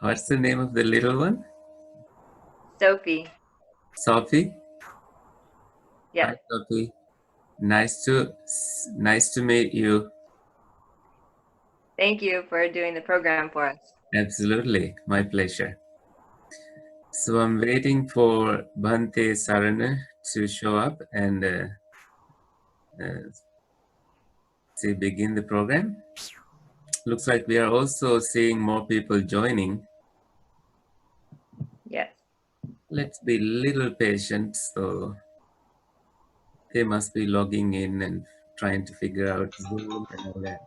What's the name of the little one? Sophie. Sophie? Yeah. Hi, Sophie. Nice to meet you. Thank you for doing the program for us. Absolutely, my pleasure. So I'm waiting for Bhante Sarana to show up and begin the program. Looks like we are also seeing more people joining. Yes. Let's be a little patient. So they must be logging in and trying to figure out Zoom and all that.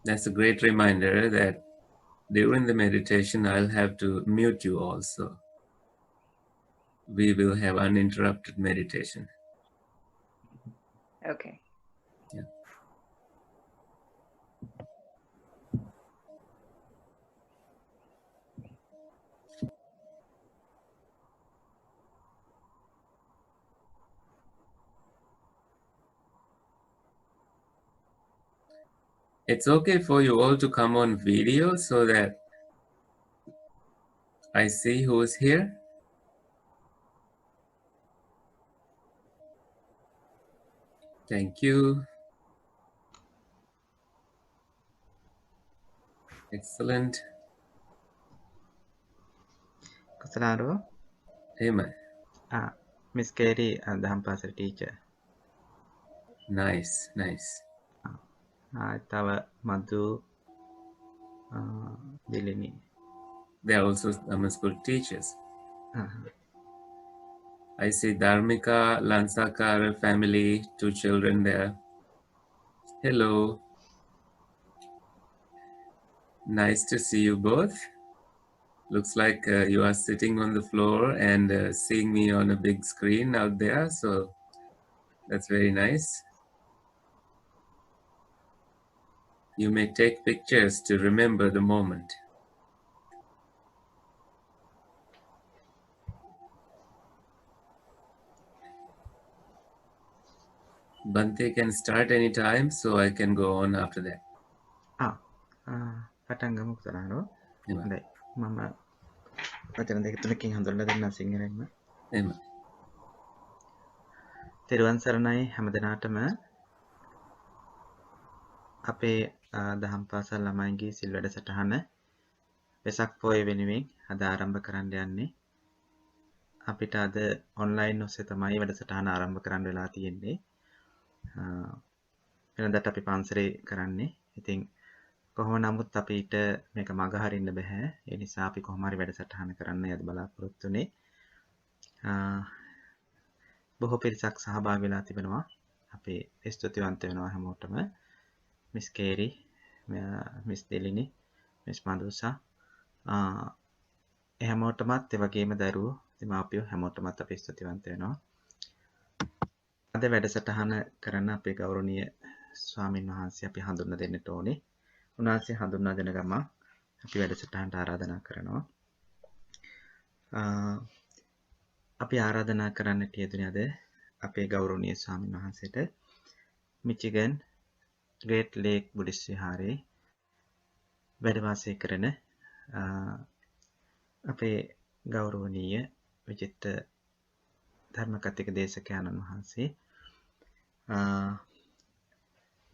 That's a great reminder that during the meditation, I'll have to mute you also. We will have uninterrupted meditation. Okay. Yeah. It's okay for you all to come on video so that I see who's here. Thank you. Excellent. Kusala Amen. Miss Katie and the Hampasar teacher. Nice, nice. Tava Madhu Dilini. They are also Dhamma school teachers. I see Dharmika, Lansakar family, 2 children there. Hello. Nice to see you both. Looks like you are sitting on the floor and seeing me on a big screen out there. So that's very nice. You may take pictures to remember the moment. Bhante can start anytime, so I can go on after that. Patangam Kusala Amen. Like Mama Patan the King Handla than nothing in Amen. Tiruvan Saranai Hamadanatama Ape the Hampasa Lamangi Silvada Satahana Vesak Poe Veniving Ada Aramba Karandiani අපිට අද online ඔස්සේ තමයි වැඩසටහන ආරම්භ කරන්න වෙලා තියෙන්නේ. වෙනදට අපි පන්සලේ කරන්නේ. ඉතින් කොහොම නමුත් අපිට මේක මග හරින්න බෑ. ඒ නිසා අපි කොහොම හරි වැඩසටහන කරන්න යද බලාපොරොත්තු වෙන්නේ. බොහෝ පිරිසක් සහභාගී වෙලා තිබෙනවා. අපි ස්තුතිවන්ත වෙනවා හැමෝටම. මිස් කේරි, මිස් දෙලිනි, මිස් මදුසා හැමෝටමත් ඒ වගේම දරුවෝ දෙමාපියෝ හැමෝටමත් අපි ස්තුතිවන්ත වෙනවා. අද වැඩසටහන කරන්න අපේ ගෞරවනීය ස්වාමින් වහන්සේ අපි හඳුන්වා දෙන්නට ඕනේ. උන්වහන්සේ හඳුන්වා දෙන ගමන් අපි වැඩසටහනට ආරාධනා කරනවා. අපි ආරාධනා කරන්නට යෙදුනේ අද අපේ ගෞරවනීය ස්වාමින් වහන්සේට මිචිගන් ග්‍රේට් ලේක් බුද්දිස්ට් විහාරයේ වැඩ වාසය කරන අපේ ගෞරවනීය විචිත්ත ධර්මකථික දේශකයන්න් වහන්සේ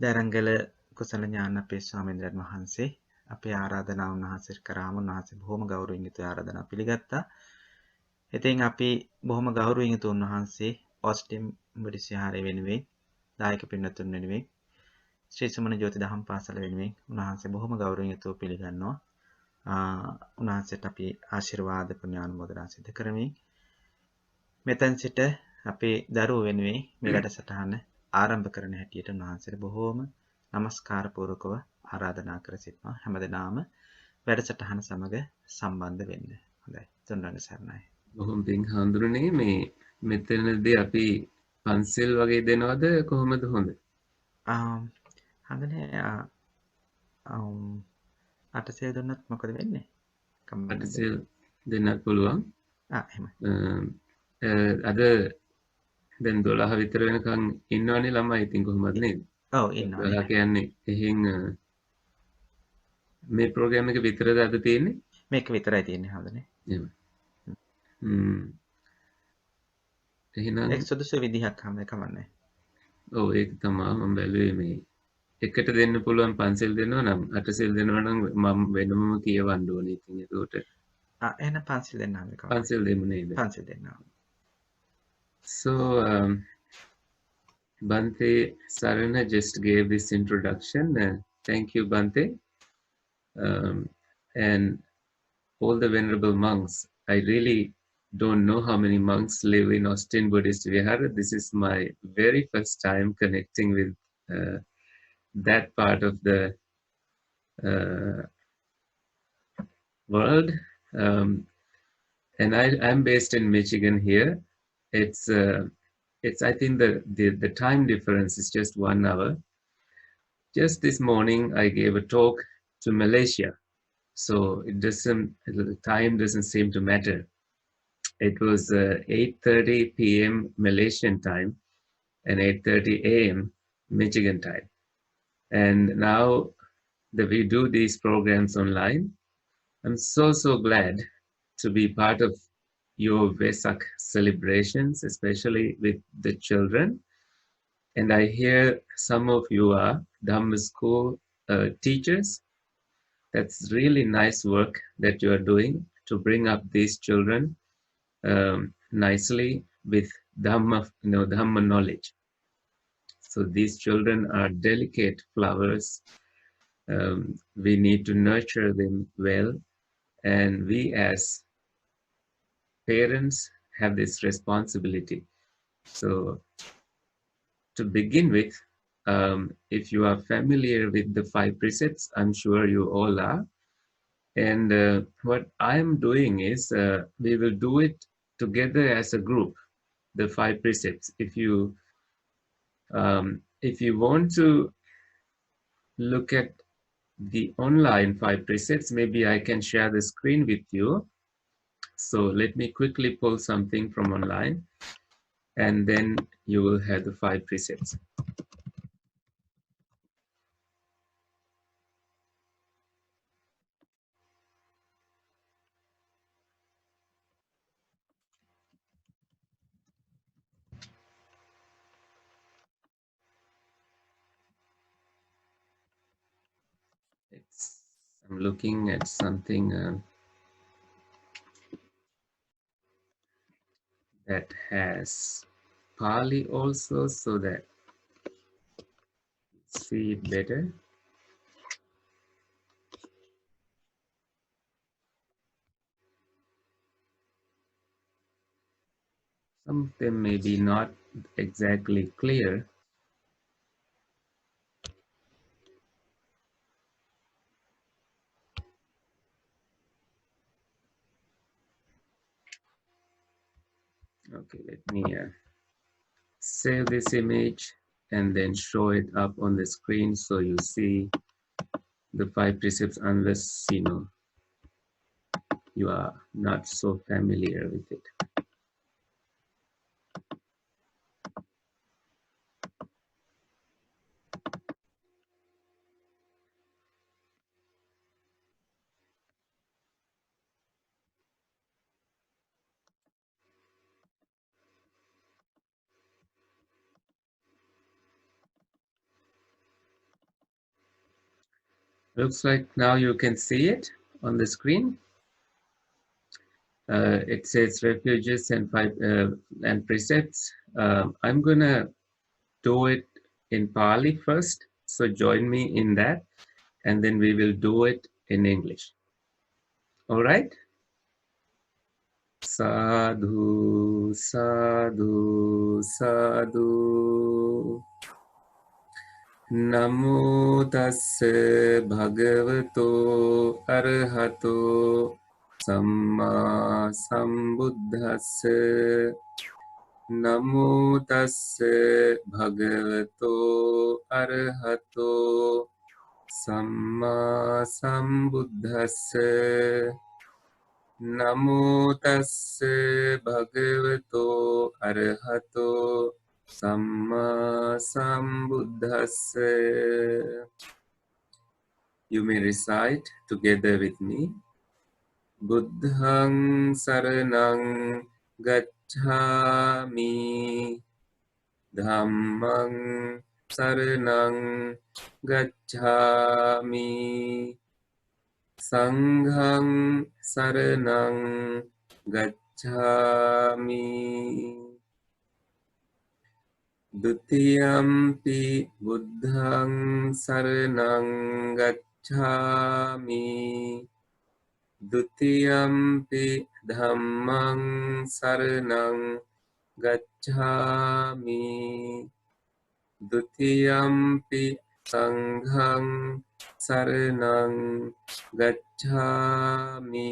දරංගල කුසල ඥාන අපේ ස්වාමීන් වහන්සේ අපේ ආරාධනාව උන්වහන්සේ කරාම උන්වහන්සේ බොහොම ගෞරවයෙන් යුතුව ආරාධනා පිළිගත්තා. ඉතින් අපි බොහොම ගෞරවයෙන් යුතුව උන්වහන්සේ ඔස්ටිම් බුද්දිස්ට් විහාරය වෙනුවෙන් දායක පින්වතුන් වෙනුවෙන් ශ්‍රී සුමන ජෝති දහම් පාසල වෙනුවෙන් උන්වහන්සේ බොහොම ගෞරවයෙන් යුතුව පිළිගන්නවා. උන්වහන්සේට අපි ආශිර්වාද පුණ්‍යානුමෝදනා සිදු කරමින් මෙතෙන් සිට අපේ දරුවෝ වෙනුවෙන් මේ වැඩසටහන ආරම්භ කරන හැටියට උන්වහන්සේට බොහෝම নমස්කාර පූර්වකව ආරාධනා කර සිටිනවා. හැමදෙනාම වැඩසටහන සමග සම්බන්ධ වෙන්න. හොඳයි. තුන්වන සරණයි. බොහොම පිං හඳුනන්නේ මේ මෙතනදී අපි පන්සල් වගේ දෙනවද කොහොමද හොඳ? හඳනේ 800 දුන්නත් මොකද වෙන්නේ? 800 දෙන්නත් පුළුවන්. එහෙමයි. අද දැන් 12 විතර වෙනකන් ඉන්නවනේ ළමයි. ඉතින් කොහොමද නේද? ඔව් ඉන්නවා ඔයාලා නේ. කියන්නේ එහෙන් මේ ප්‍රෝග්‍රෑම් එක විතරද අද තියෙන්නේ? මේක විතරයි තියෙන්නේ හඳුනේ. එහෙම. එහෙනම් ඒක සුදුසු විදිහක් හඳුනේ කමන්නේ. ඔව් ඒක තමයි මම බැලුවේ මේ එකට දෙන්න පුළුවන් පන්සල් දෙනවා නම් අටසිල් දෙනවා නම් මම වෙනමම කියවන්න ඕනේ. ඉතින් ඒකට එහෙනම් පන්සිල් දෙන්න හඳුනේ කමන්නේ. පන්සල් දෙමු නේද? පන්සිල් දෙන්නවා. So Bhante Sarana just gave this introduction. Thank you, Bhante. And all the venerable monks. I really don't know how many monks live in Austin Buddhist Vihara. This is my very first time connecting with that part of the world. And I'm based in Michigan here. It's I think the time difference is just 1 hour. Just this morning I gave a talk to Malaysia, so the time doesn't seem to matter. It was 8:30 p.m. Malaysian time and 8:30 a.m. Michigan time. And now that we do these programs online, I'm so glad to be part of your Vesak celebrations, especially with the children. And I hear some of you are Dhamma school teachers. That's really nice work that you are doing to bring up these children nicely with Dhamma knowledge. So these children are delicate flowers. We need to nurture them well, and we as parents have this responsibility. So to begin with, if you are familiar with the 5 precepts, I'm sure you all are. And what I'm doing is we will do it together as a group, the 5 precepts. If you want to look at the online 5 precepts, maybe I can share the screen with you. So let me quickly pull something from online, and then you will have the 5 precepts. I'm looking at something that has Pali also, so that see it better. Some of them may be not exactly clear. Okay, let me save this image and then show it up on the screen so you see the 5 precepts, unless you are not so familiar with it. Looks like now you can see it on the screen. It says refuges and 5 and precepts. I'm gonna do it in Pali first, so join me in that, and then we will do it in English. All right? Sadhu, sadhu, sadhu. Namo tassa bhagavato arahato samma sambuddhassa. Namo tassa bhagavato arahato samma sambuddhassa. Namo tassa bhagavato arahato Samma Sambuddhassa. You may recite together with me. Buddhang saranang gacchami. Dhammang saranang gacchami. Sanghang saranang gacchami. Dutiyampi buddhang saranang gacchami. Dutiyampi dhammang saranang gacchami. Dutiyampi sanghang saranang gacchami.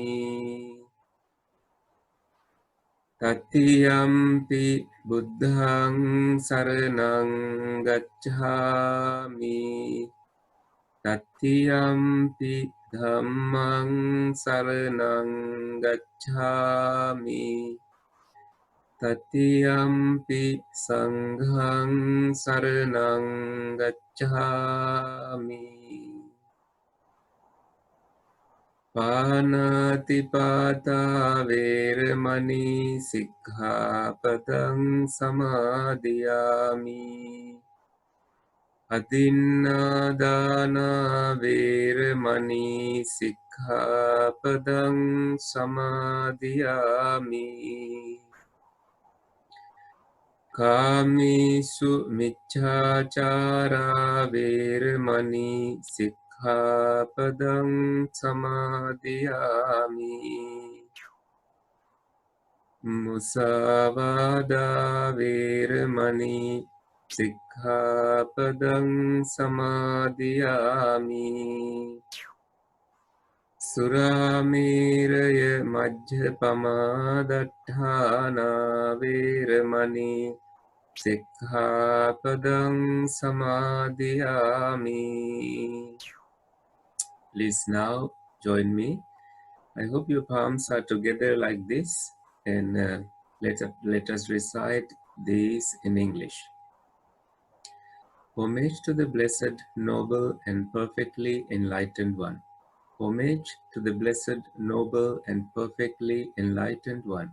Tatiyampi buddhang saranang gacchami. Tatiyampi dhammang saranang gacchami. Tatiyampi sanghang saranang gacchami. Panatipata veramani sikkhapadang samadhiyami. Adinādāna veramani sikkhapadang samadhiyami. Kāmesu miccācārā veramani sikkhapadang samadhiyami. Musāvādā veramani sikkhapadang samadhiyami. Suramēraya majjapamādaṭṭhāna veramani sikkhapadang samadhiyami. Please now join me. I hope your palms are together like this, and let us recite these in English. Homage to the Blessed, Noble, and Perfectly Enlightened One. Homage to the Blessed, Noble, and Perfectly Enlightened One.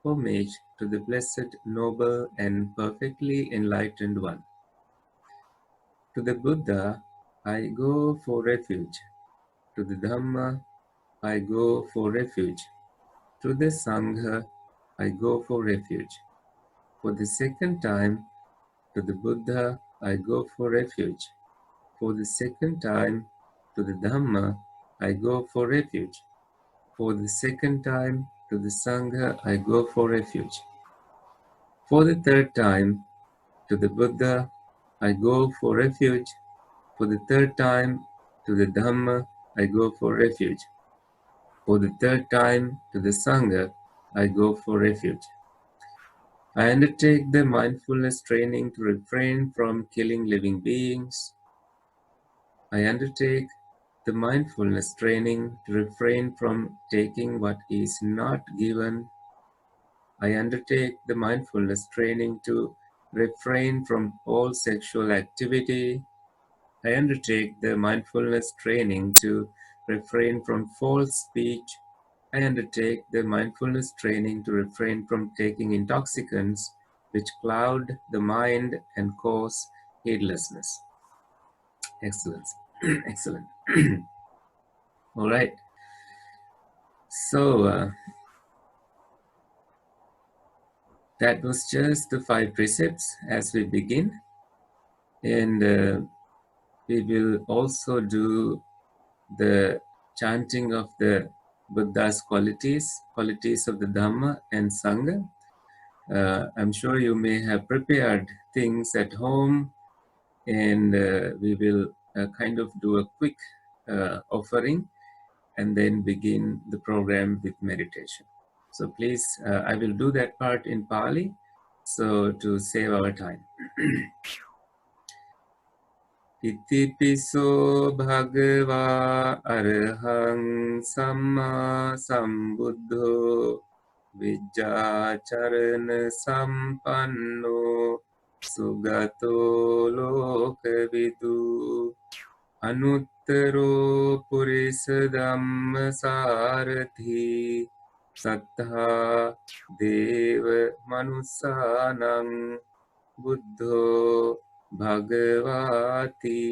Homage to the Blessed, Noble, and Perfectly Enlightened One. To the Buddha, I go for refuge. To the Dhamma, I go for refuge. To the Sangha, I go for refuge. For the second time, to the Buddha, I go for refuge. For the second time, to the Dhamma, I go for refuge. For the second time, to the Sangha, I go for refuge. For the third time, to the Buddha, I go for refuge. For the third time, to the Dhamma, I go for refuge. For the third time, to the Sangha, I go for refuge. I undertake the mindfulness training to refrain from killing living beings. I undertake the mindfulness training to refrain from taking what is not given. I undertake the mindfulness training to refrain from all sexual activity. I undertake the mindfulness training to refrain from false speech. I undertake the mindfulness training to refrain from taking intoxicants which cloud the mind and cause heedlessness. Excellent. Excellent. All right. So that was just the 5 precepts as we begin. And we will also do the chanting of the Buddha's qualities of the Dhamma and Sangha. I'm sure you may have prepared things at home, and we will kind of do a quick offering and then begin the program with meditation. So please, I will do that part in Pali, so to save our time. Itipiso bhagava arahang samma sambuddho vijjacharana sampanno Sugato lokavidu Anuttaro purisa dhamma sarathi Sattha deva manusanang Buddho bhagavati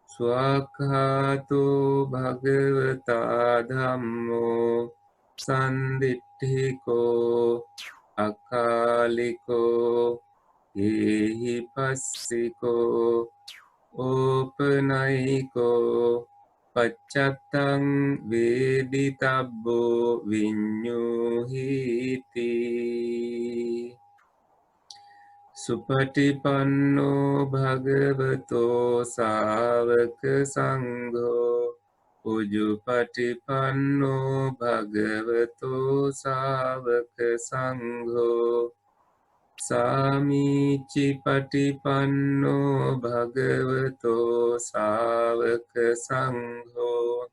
Swakhato bhagavata dhammo Sanditthiko akaliko ehi passiko Opanayiko paccatang veditabbo vinyuhiti Supatipanno bhagavato savaka sangho Ujupatipanno bhagavato savaka sangho Samichi patipanno bhagavato savaka sangho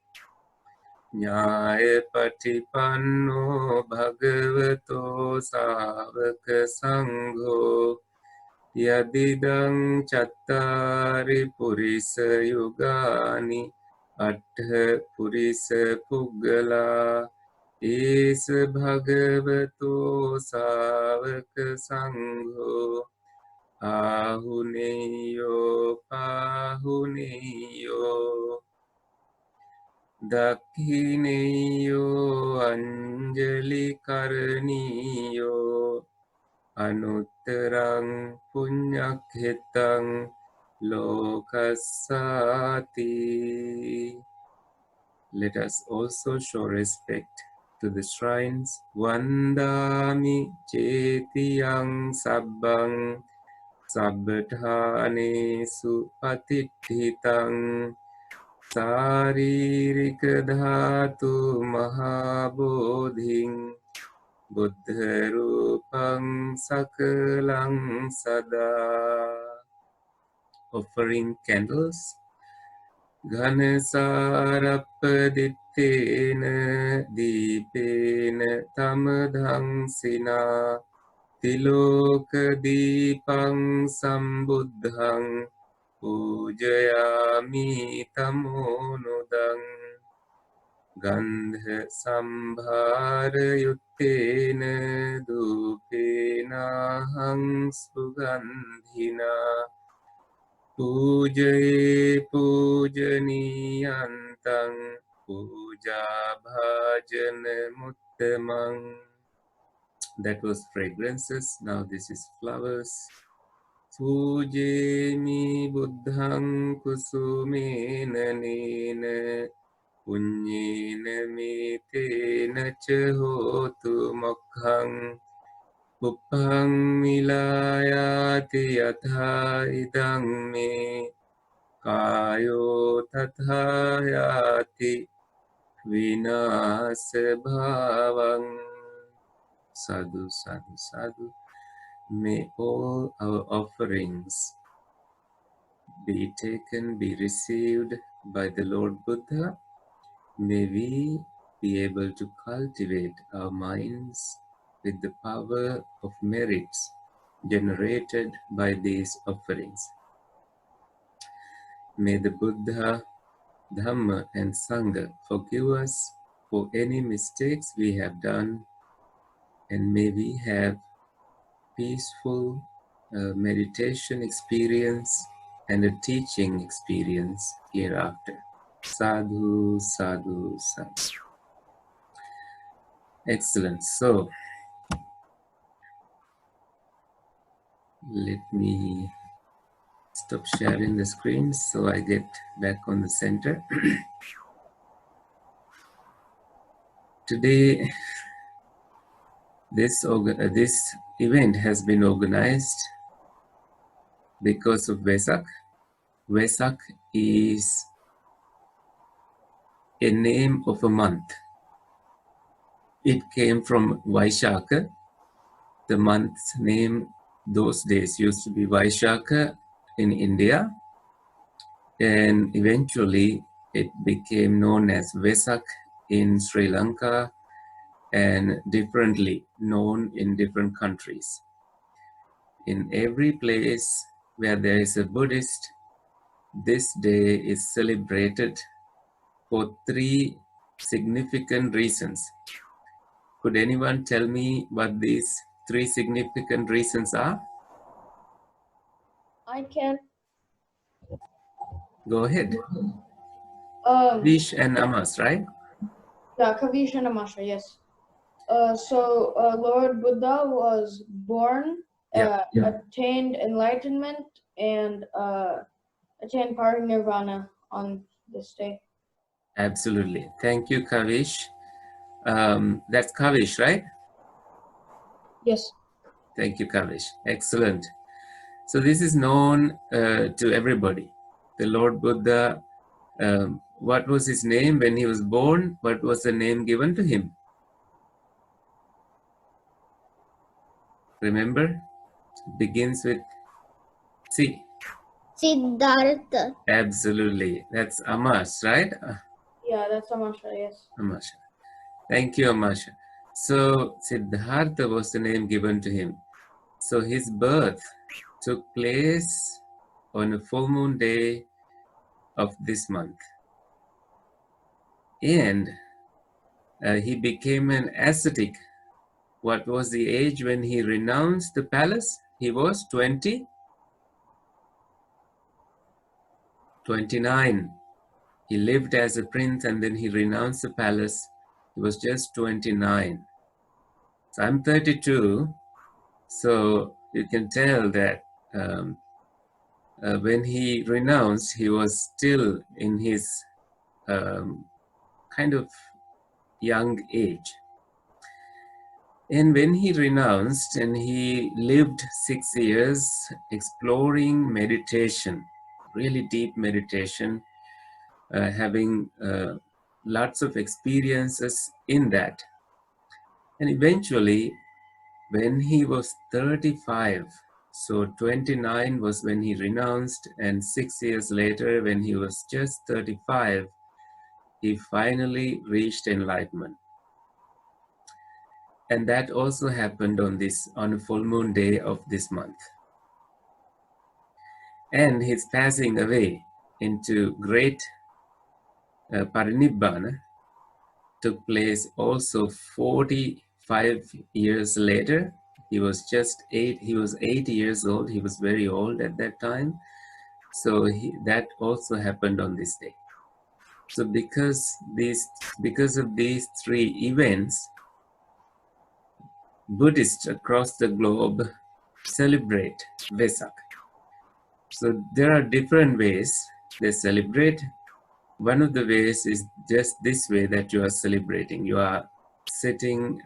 Nyaya patipanno bhagavato savaka sangho Yadidang chattari purisa yugani Attha purisa puggala Is bhagavato savaka sangho Ahuneyo pahuneyo Dakhineyo anjali karaniyo Anuttarang punyakhetang lokassati. Let us also show respect to the shrines. Vandami chetiyang sabbang sabbadhanesu patitthitang saririka dhatu mahabodhing Buddha rupang sakalang sada. Offering candles. Ghanasarapadittena dipena tamadhangsina Tiloka dipang sambuddhang Pujayami tamonudang Gandha sambhara yuttena dupena hang sugandhina Pujaye pujaniyantang puja bhajana muttamang. That was fragrances. Now this is flowers. Pujemi buddhang kusumena nena Punyena metena chahotu mokhang Uppang milayati yatha idang me Kayo tathayati vinasa bhavang. Sadhu, sadhu, sadhu. May all our offerings be taken, be received by the Lord Buddha. May we be able to cultivate our minds with the power of merits generated by these offerings. May the Buddha, Dhamma and Sangha forgive us for any mistakes we have done, and may we have peaceful meditation experience and a teaching experience hereafter. Sadhu, sadhu, sadhu. Excellent. So, let me stop sharing the screen so I get back on the center. Today, this event has been organized because of Vesak. Vesak is a name of a month. It came from Vaishaka. The month's name those days used to be Vaishaka in India, and eventually it became known as Vesak in Sri Lanka and differently known in different countries. In every place where there is a Buddhist, this day is celebrated for 3 significant reasons. Could anyone tell me what these 3 significant reasons are? I can. Go ahead. Um, Vish and Amas, right? yeah, Kavish and Amasha, yes. Lord Buddha was born, attained enlightenment, and attained parinirvana on this day. Absolutely. Thank you, Kavish. That's Kavish, right? Yes. Thank you, Kavish. Excellent. So this is known to everybody. The Lord Buddha, what was his name when he was born? What was the name given to him? Remember? Begins with C. Siddhartha. Absolutely. That's Amas, right? Yeah, that's Amasha, yes. Amasha. Thank you, Amasha. So Siddhartha was the name given to him. So his birth took place on a full moon day of this month. And he became an ascetic. What was the age when he renounced the palace? He was 20, 29. He lived as a prince and then he renounced the palace. He was just 29. So I'm 32. So you can tell that when he renounced, he was still in his kind of young age. And when he renounced and he lived 6 years exploring meditation, really deep meditation, having lots of experiences in that. And eventually, when he was 35, so 29 was when he renounced, and 6 years later, when he was just 35, he finally reached enlightenment. And that also happened on a full moon day of this month. And his passing away into great parinibbana took place also 45 years later. He was 8 years old. He was very old at that time. So that also happened on this day. So because of these 3 events, Buddhists across the globe celebrate Vesak. So there are different ways they celebrate. One of the ways is just this way that you are celebrating. You are sitting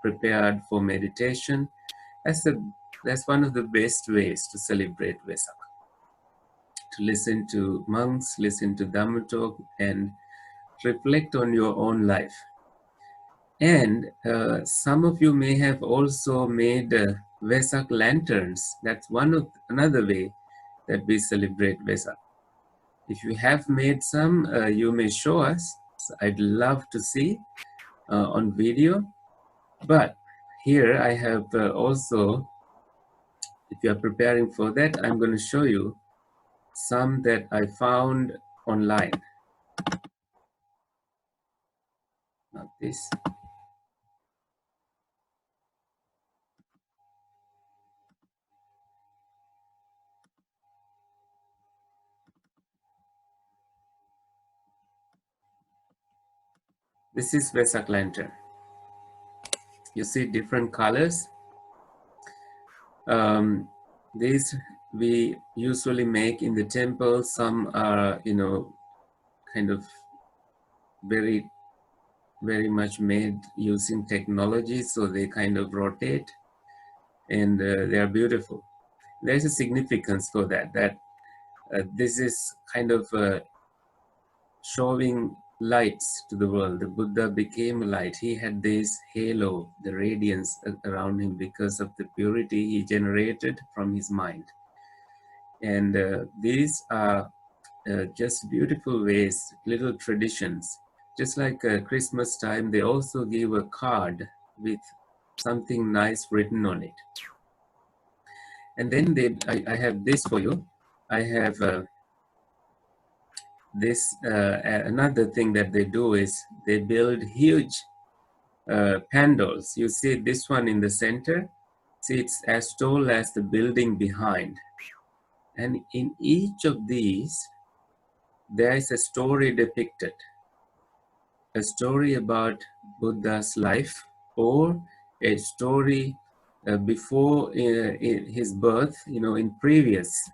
prepared for meditation. That's one of the best ways to celebrate Vesak. To listen to monks, listen to Dhamma talk, and reflect on your own life. And some of you may have also made Vesak lanterns. That's another way that we celebrate Vesak. If you have made some, you may show us. I'd love to see on video. But here I have also, if you are preparing for that, I'm going to show you some that I found online. Not this. This is Vesak lantern. You see different colors. These we usually make in the temple. Some are, kind of very, very much made using technology, so they kind of rotate, and they are beautiful. There's a significance for that. This is kind of showing lights to the world. The Buddha became a light. He had this halo, the radiance around him because of the purity he generated from his mind. And these are just beautiful ways, little traditions. Just like Christmas time, they also give a card with something nice written on it. And then I have this for you. I have this another thing that they do is they build huge pandals. You see this one in the center. See, it's as tall as the building behind. And in each of these, there is a story depicted. A story about Buddha's life, or a story before his birth, in previous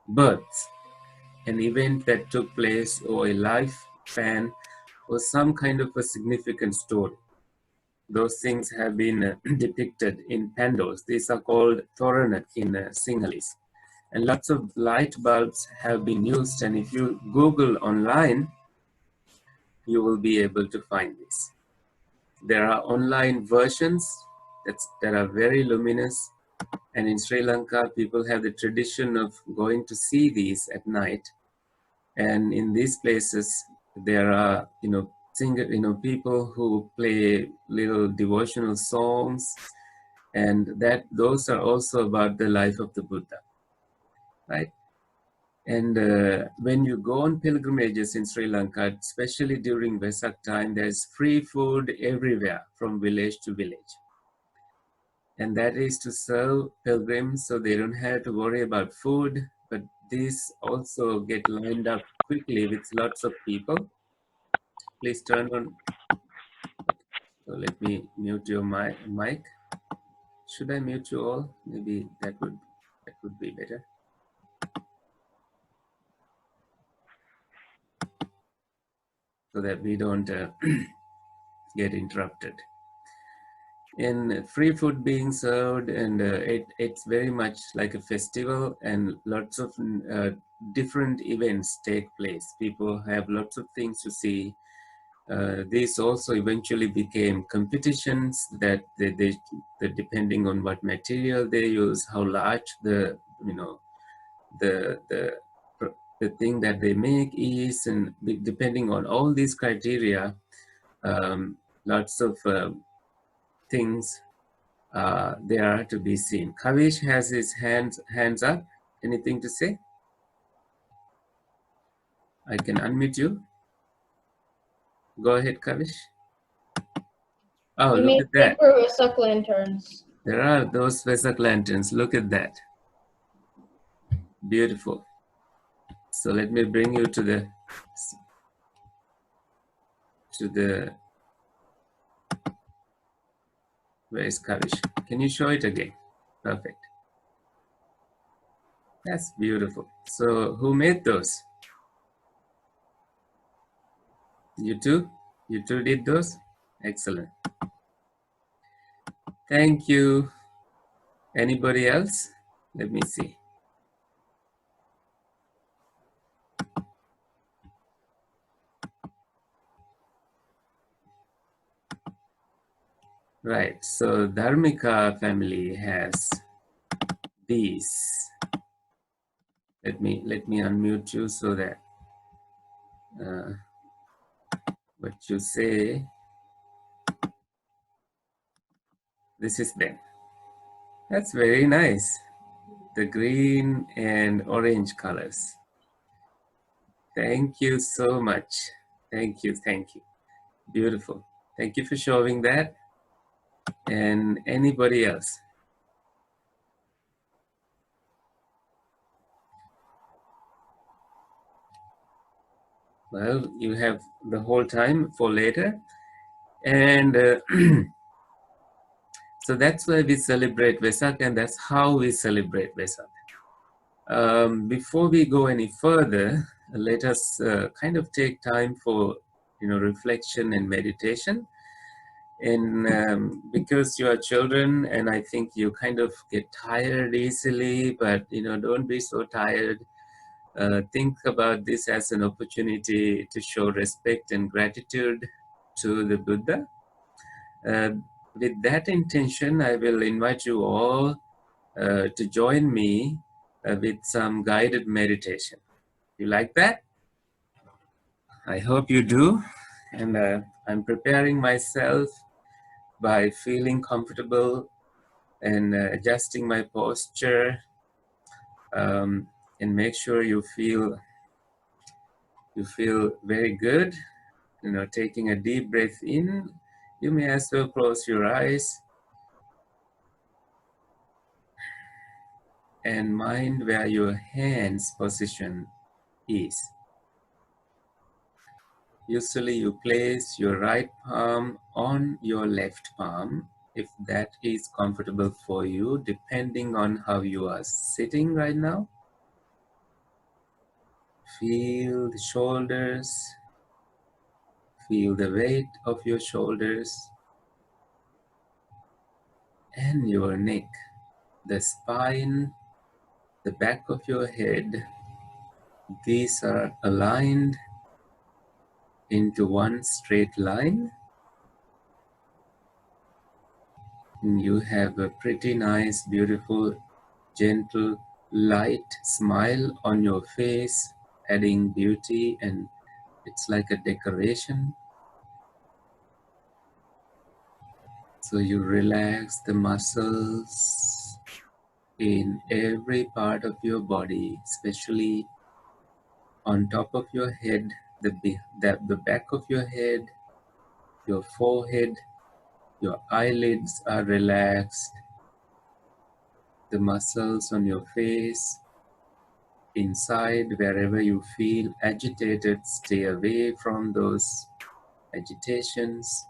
births, an event that took place, or a lifespan, or some kind of a significant story. Those things have been depicted in pandals. These are called Torana in Sinhalese. And lots of light bulbs have been used. And if you Google online, you will be able to find this. There are online versions that are very luminous. And in Sri Lanka, people have the tradition of going to see these at night. And in these places, there are, people who play little devotional songs, and those are also about the life of the Buddha, right? And when you go on pilgrimages in Sri Lanka, especially during Vesak time, there's free food everywhere from village to village. And that is to serve pilgrims so they don't have to worry about food, but these also get lined up quickly with lots of people. Please turn on. So let me mute your mic. Should I mute you all? Maybe that would be better. So that we don't get interrupted. And free food being served, and it's very much like a festival, and lots of different events take place. People have lots of things to see. These also eventually became competitions that they depending on what material they use, how large the thing that they make is, and depending on all these criteria, lots of things there are to be seen. Kavish has his hands up. Anything to say? I can unmute you. Go ahead, Kavish. Oh, We look made at that. paper Vesak lanterns. There are those Vesak lanterns. Look at that. Beautiful. So let me bring you to the where is Kavish? Can you show it again? Perfect. That's beautiful. So who made those? You two? You two did those? Excellent. Thank you. Anybody else? Let me see. Right, so Dharmika family has these. Let me unmute you so that what you say, this is them. That's very nice. The green and orange colors. Thank you so much. Thank you, thank you. Beautiful. Thank you for showing that. And anybody else? Well, you have the whole time for later. And so that's why we celebrate Vesak, and that's how we celebrate Vesak. Before we go any further, let us kind of take time for reflection and meditation. And because you are children, and I think you kind of get tired easily, but don't be so tired. Think about this as an opportunity to show respect and gratitude to the Buddha. With that intention, I will invite you all to join me with some guided meditation. You like that? I hope you do. And I'm preparing myself by feeling comfortable and adjusting my posture, and make sure you feel very good. Taking a deep breath in. You may as well close your eyes and mind where your hand's position is. Usually you place your right palm on your left palm, if that is comfortable for you, depending on how you are sitting right now. Feel the shoulders, feel the weight of your shoulders and your neck, the spine, the back of your head. These are aligned into one straight line. And you have a pretty nice, beautiful, gentle, light smile on your face, adding beauty, and it's like a decoration. So you relax the muscles in every part of your body, especially on top of your head, the back of your head, your forehead, your eyelids are relaxed, the muscles on your face, inside, wherever you feel agitated, stay away from those agitations.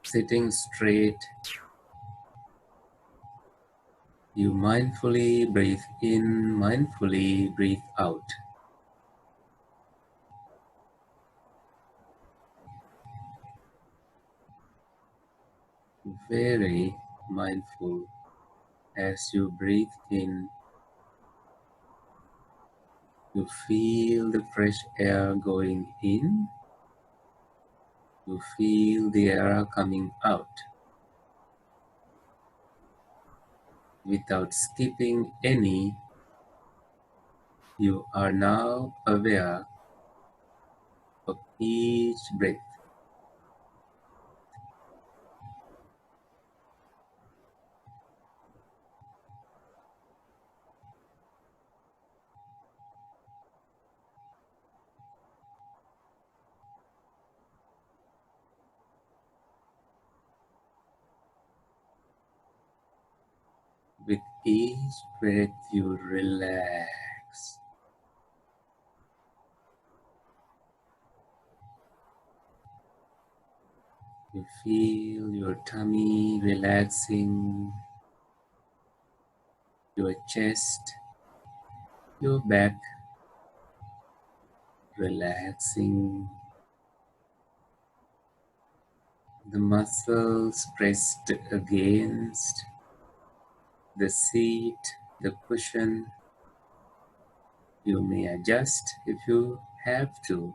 Sitting straight, you mindfully breathe in, mindfully breathe out. Very mindful as you breathe in. You feel the fresh air going in. You feel the air coming out. Without skipping any, you are now aware of each breath. With each breath, you relax. You feel your tummy relaxing, your chest, your back relaxing, the muscles pressed against the seat, the cushion. You may adjust if you have to.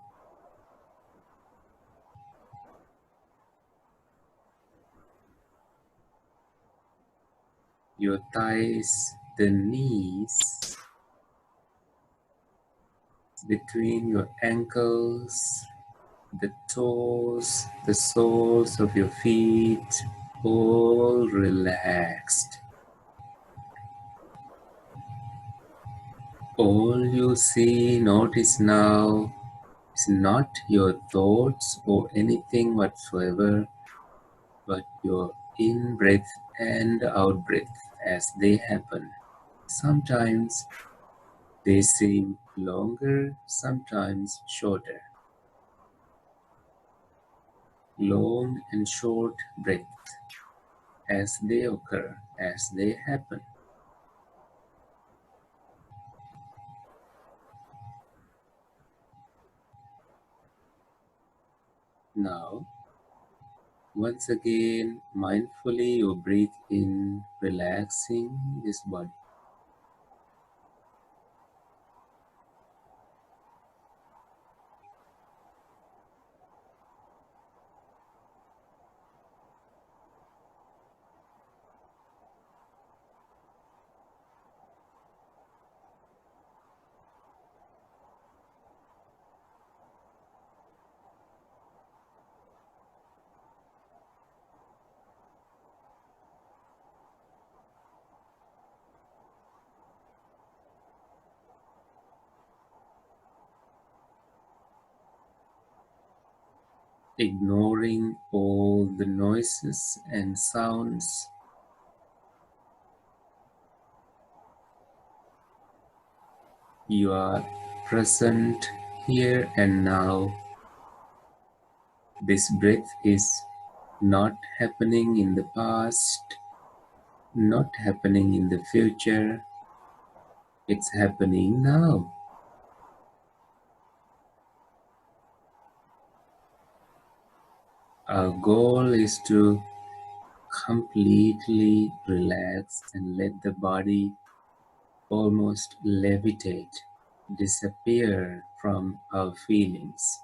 Your thighs, the knees, between your ankles, the toes, the soles of your feet, all relaxed. All you see, notice now, is not your thoughts or anything whatsoever, but your in-breath and out-breath as they happen. Sometimes they seem longer, sometimes shorter. Long and short breaths as they occur, as they happen. Now, once again, mindfully you breathe in, relaxing this body. ignoring all the noises and sounds. You are present here and now. This breath is not happening in the past, not happening in the future. It's happening now. Our goal is to completely relax and let the body almost levitate, disappear from our feelings.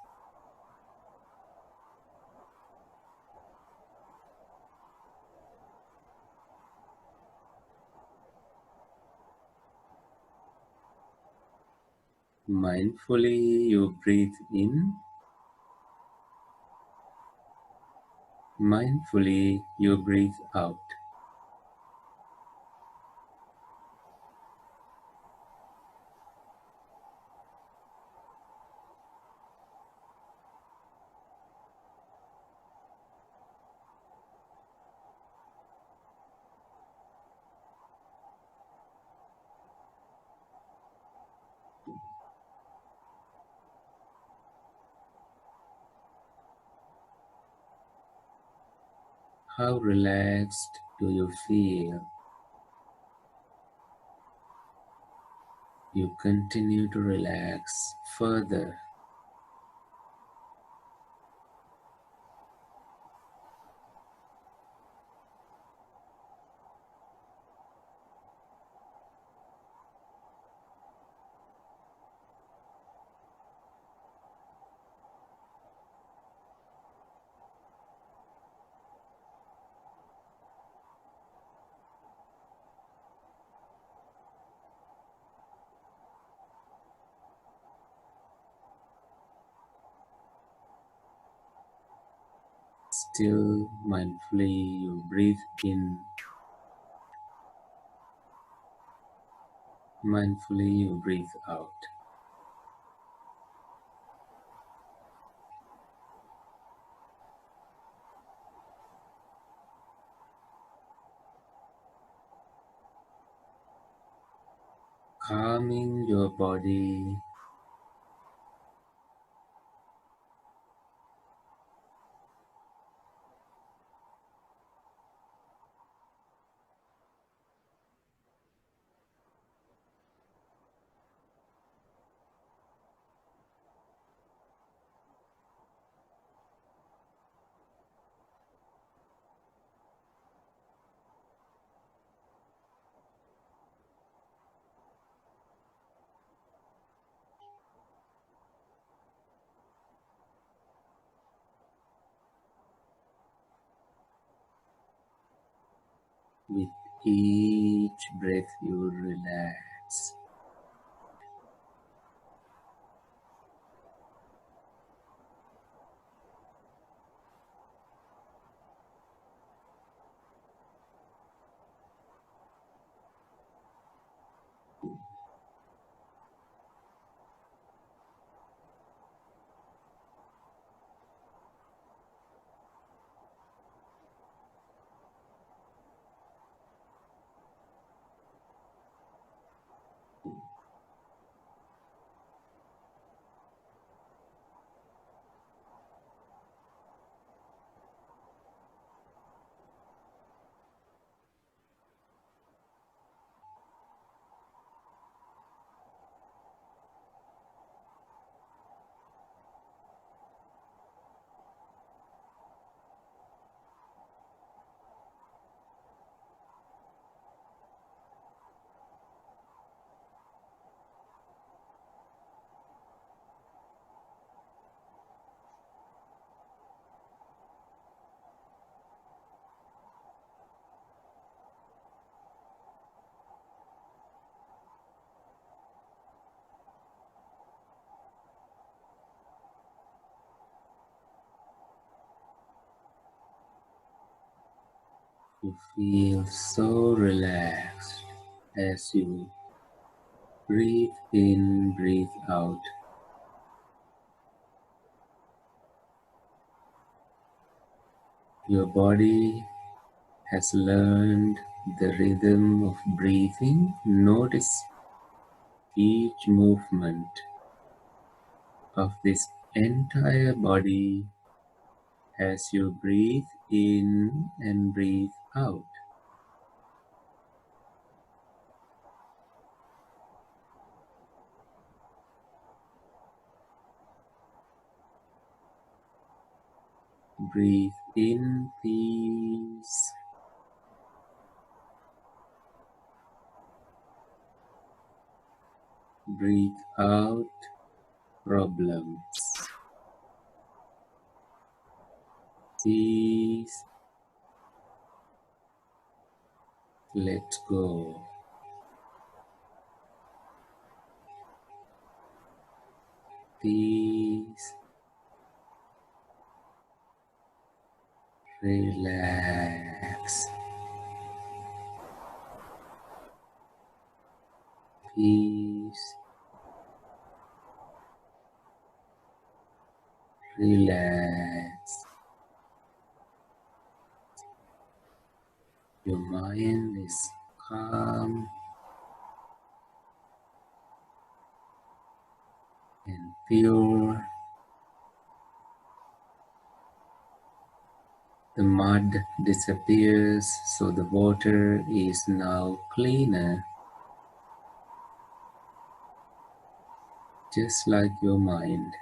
Mindfully you breathe in, mindfully you breathe out. How relaxed do you feel? You continue to relax further. Still mindfully you breathe in, mindfully you breathe out. Calming your body, with each breath you relax. You feel so relaxed as you breathe in, breathe out. Your body has learned the rhythm of breathing. Notice each movement of this entire body as you breathe in and breathe out. Breathe in peace. Breathe out problems. Peace. Let go. Peace. Relax. Peace. Relax. Your mind is calm and pure. The mud disappears, so the water is now cleaner, just like your mind.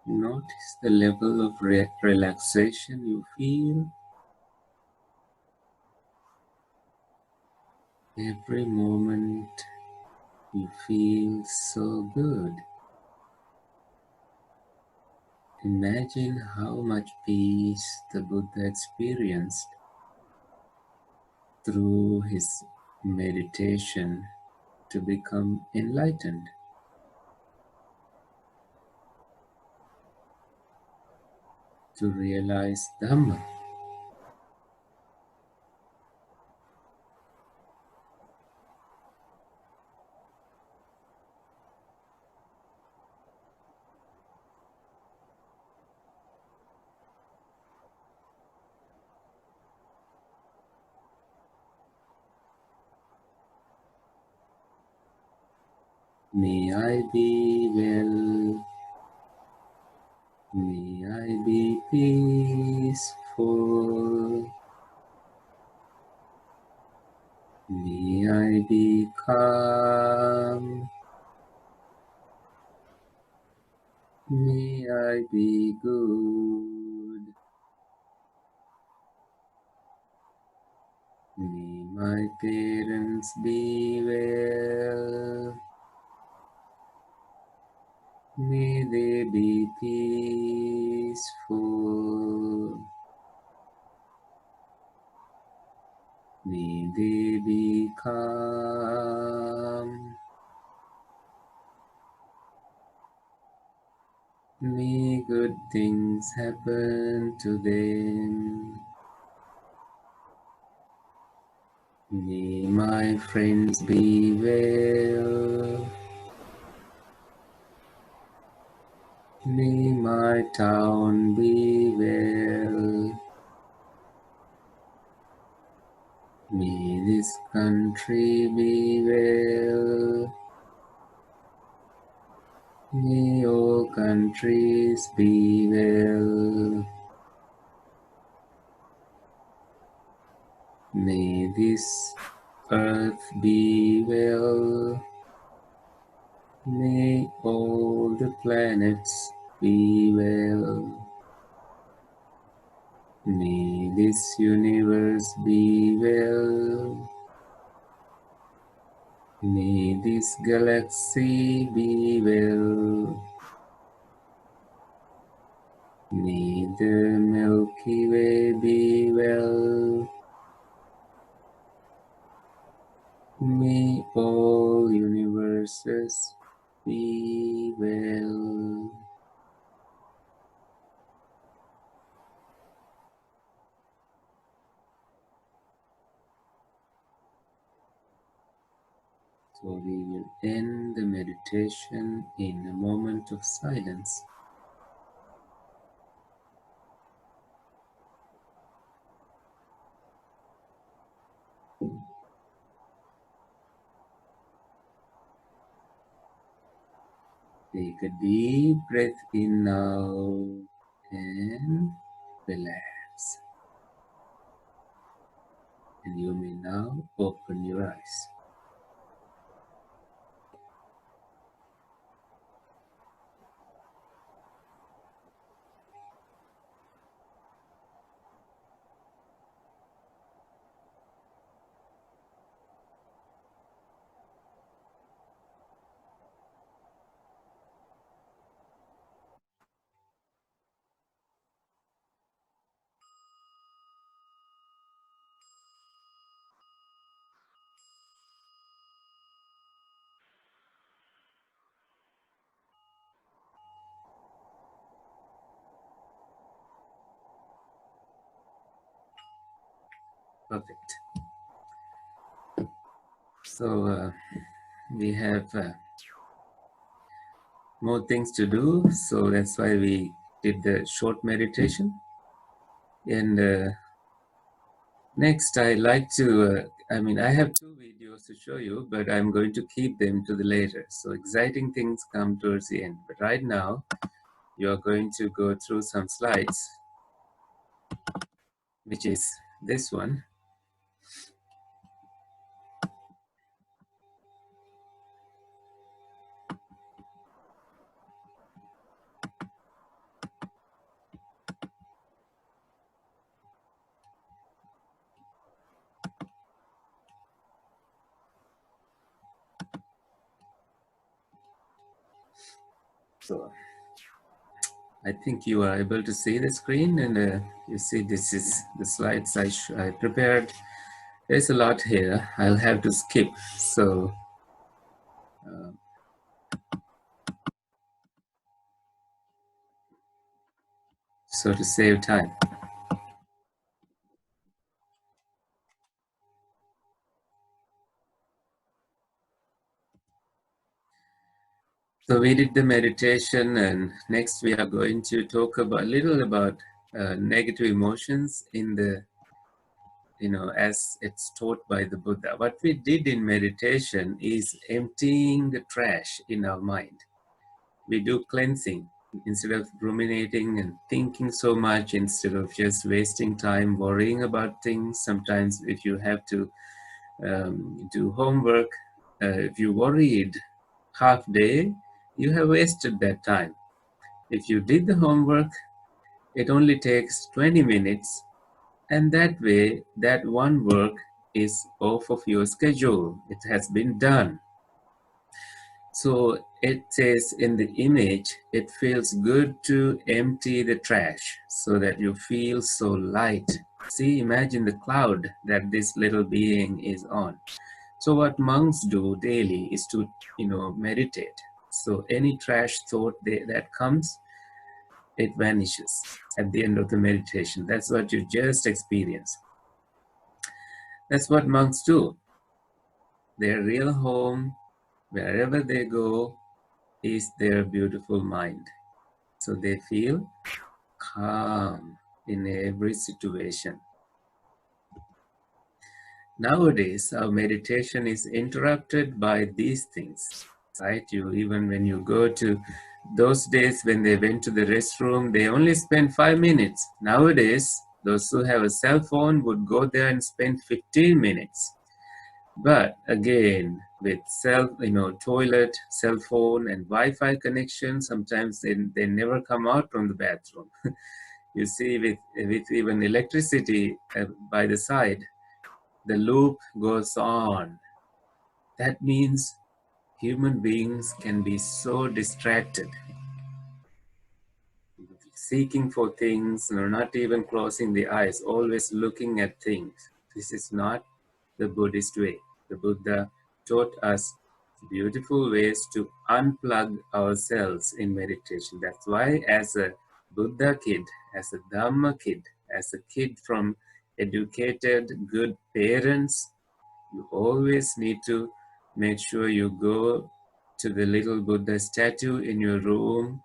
Notice the level of relaxation you feel. Every moment you feel so good. Imagine how much peace the Buddha experienced through his meditation to become enlightened, to realize Dhamma. May I be well, may I be peaceful, may I be calm, may I be good, may my parents be well, may they be peaceful, may they be calm, may good things happen to them. May my friends be well. May my town be well. May this country be well. May all countries be well. May this earth be well. May all the planets be well. May this universe be well. May this galaxy be well. May the Milky Way be well. May all universes be well. So we will end the meditation in a moment of silence. Take a deep breath in now and relax. And you may now open your eyes. Perfect. So we have more things to do, so that's why we did the short meditation. And next, I like to, I have 2 videos to show you, but I'm going to keep them to the later. So exciting things come towards the end. But right now, you're going to go through some slides, which is this one. So I think you are able to see the screen, and you see this is the slides I prepared. There's a lot here. I'll have to skip. So to save time. So we did the meditation, and next we are going to talk about a little about negative emotions in the, as it's taught by the Buddha. What we did in meditation is emptying the trash in our mind. We do cleansing instead of ruminating and thinking so much, instead of just wasting time worrying about things. Sometimes if you have to do homework, if you worried half day, you have wasted that time. If you did the homework, it only takes 20 minutes, and that way, that one work is off of your schedule. It has been done. So it says in the image, it feels good to empty the trash so that you feel so light. See, imagine the cloud that this little being is on. So what monks do daily is to, meditate. So any trash thought that comes, it vanishes at the end of the meditation. That's what you just experienced. That's what monks do. Their real home, wherever they go, is their beautiful mind. So they feel calm in every situation. Nowadays, our meditation is interrupted by these things, right? Even when you go to those days when they went to the restroom, they only spend 5 minutes. Nowadays, those who have a cell phone would go there and spend 15 minutes. But again, with toilet, cell phone, and Wi-Fi connection, sometimes they never come out from the bathroom. You see, with even electricity by the side, the loop goes on. That means human beings can be so distracted, seeking for things, not even closing the eyes, always looking at things. This is not the Buddhist way. The Buddha taught us beautiful ways to unplug ourselves in meditation. That's why as a Buddha kid, as a Dhamma kid, as a kid from educated, good parents, you always need to make sure you go to the little Buddha statue in your room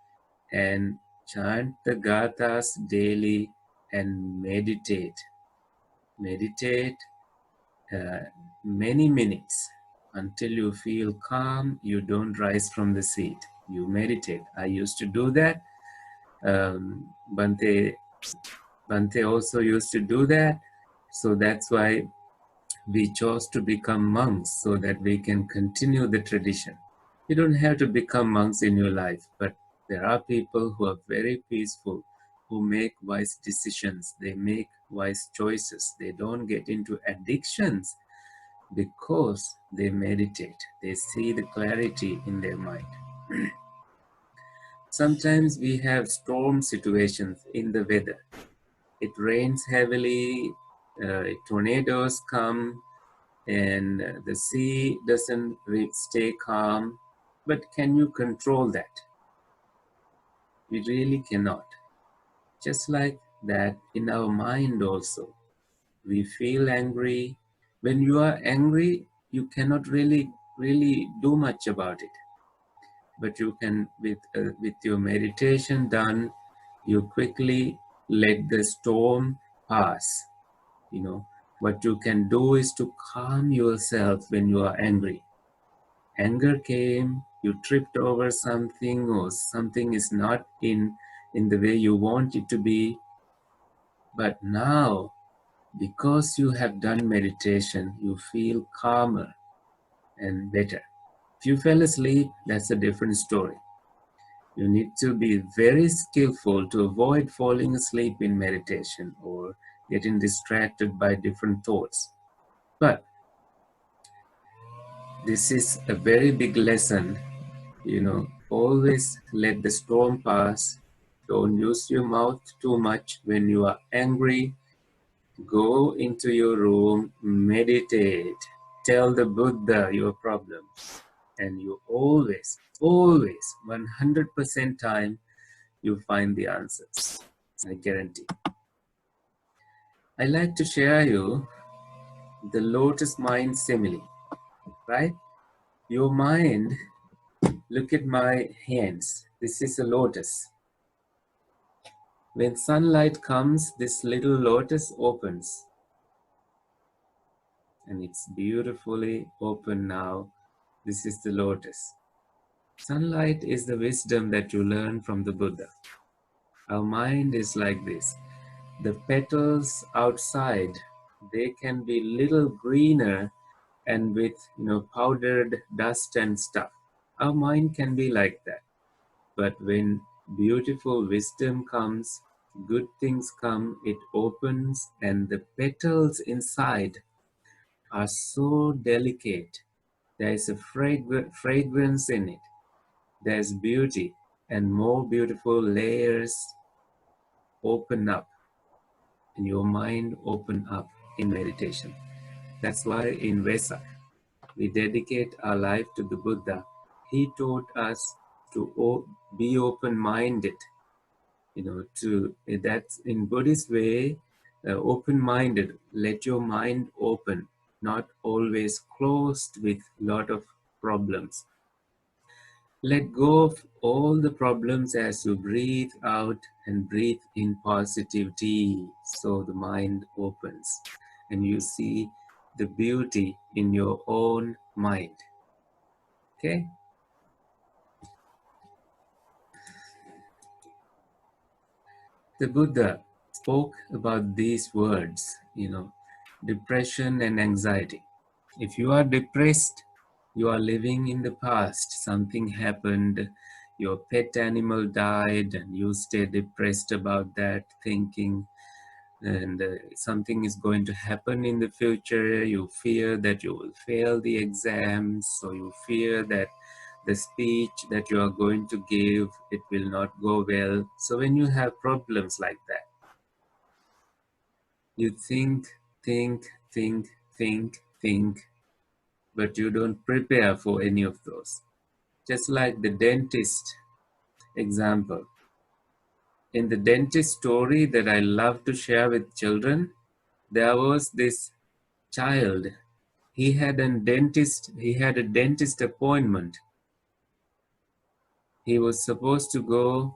and chant the gathas daily and meditate. Meditate many minutes until you feel calm. You don't rise from the seat. You meditate. I used to do that. Bhante also used to do that. So that's why we chose to become monks, so that we can continue the tradition. You don't have to become monks in your life, but there are people who are very peaceful, who make wise decisions, they make wise choices, they don't get into addictions because they meditate, they see the clarity in their mind. Sometimes we have storm situations in the weather. It rains heavily, tornadoes come, and the sea doesn't stay calm. But can you control that? We really cannot. Just like that in our mind also. We feel angry. When you are angry, you cannot really do much about it. But you can, with your meditation done, you quickly let the storm pass. What you can do is to calm yourself when you are angry. Anger came, you tripped over something, or something is not in the way you want it to be. But now, because you have done meditation, you feel calmer and better. If you fell asleep, that's a different story. You need to be very skillful to avoid falling asleep in meditation or getting distracted by different thoughts. But this is a very big lesson. Always let the storm pass. Don't use your mouth too much when you are angry. Go into your room, meditate, tell the Buddha your problems, and you always, 100% time, you find the answers. I guarantee. I like to share you the lotus mind simile, right? Your mind, look at my hands. This is a lotus. When sunlight comes, this little lotus opens. And it's beautifully open now. This is the lotus. Sunlight is the wisdom that you learn from the Buddha. Our mind is like this. The petals outside, they can be little greener and with powdered dust and stuff. Our mind can be like that. But when beautiful wisdom comes, good things come, it opens, and the petals inside are so delicate. There is a fragrance in it. There's beauty, and more beautiful layers open up, and your mind open up in meditation. That's why in Vesak, we dedicate our life to the Buddha. He taught us to be open-minded. That's in Buddhist way, open-minded. Let your mind open. not always closed with lot of problems. Let go of all the problems as you breathe out and breathe in positivity. So the mind opens and you see the beauty in your own mind. Okay? The Buddha spoke about these words, depression and anxiety. If you are depressed, you are living in the past. Something happened, your pet animal died, and you stay depressed about that, thinking, and something is going to happen in the future. You fear that you will fail the exams, so you fear that the speech that you are going to give, it will not go well. So when you have problems like that, you think, think, but you don't prepare for any of those. Just like the dentist example. In the dentist story that I love to share with children, there was this child. He had a dentist appointment. He was supposed to go.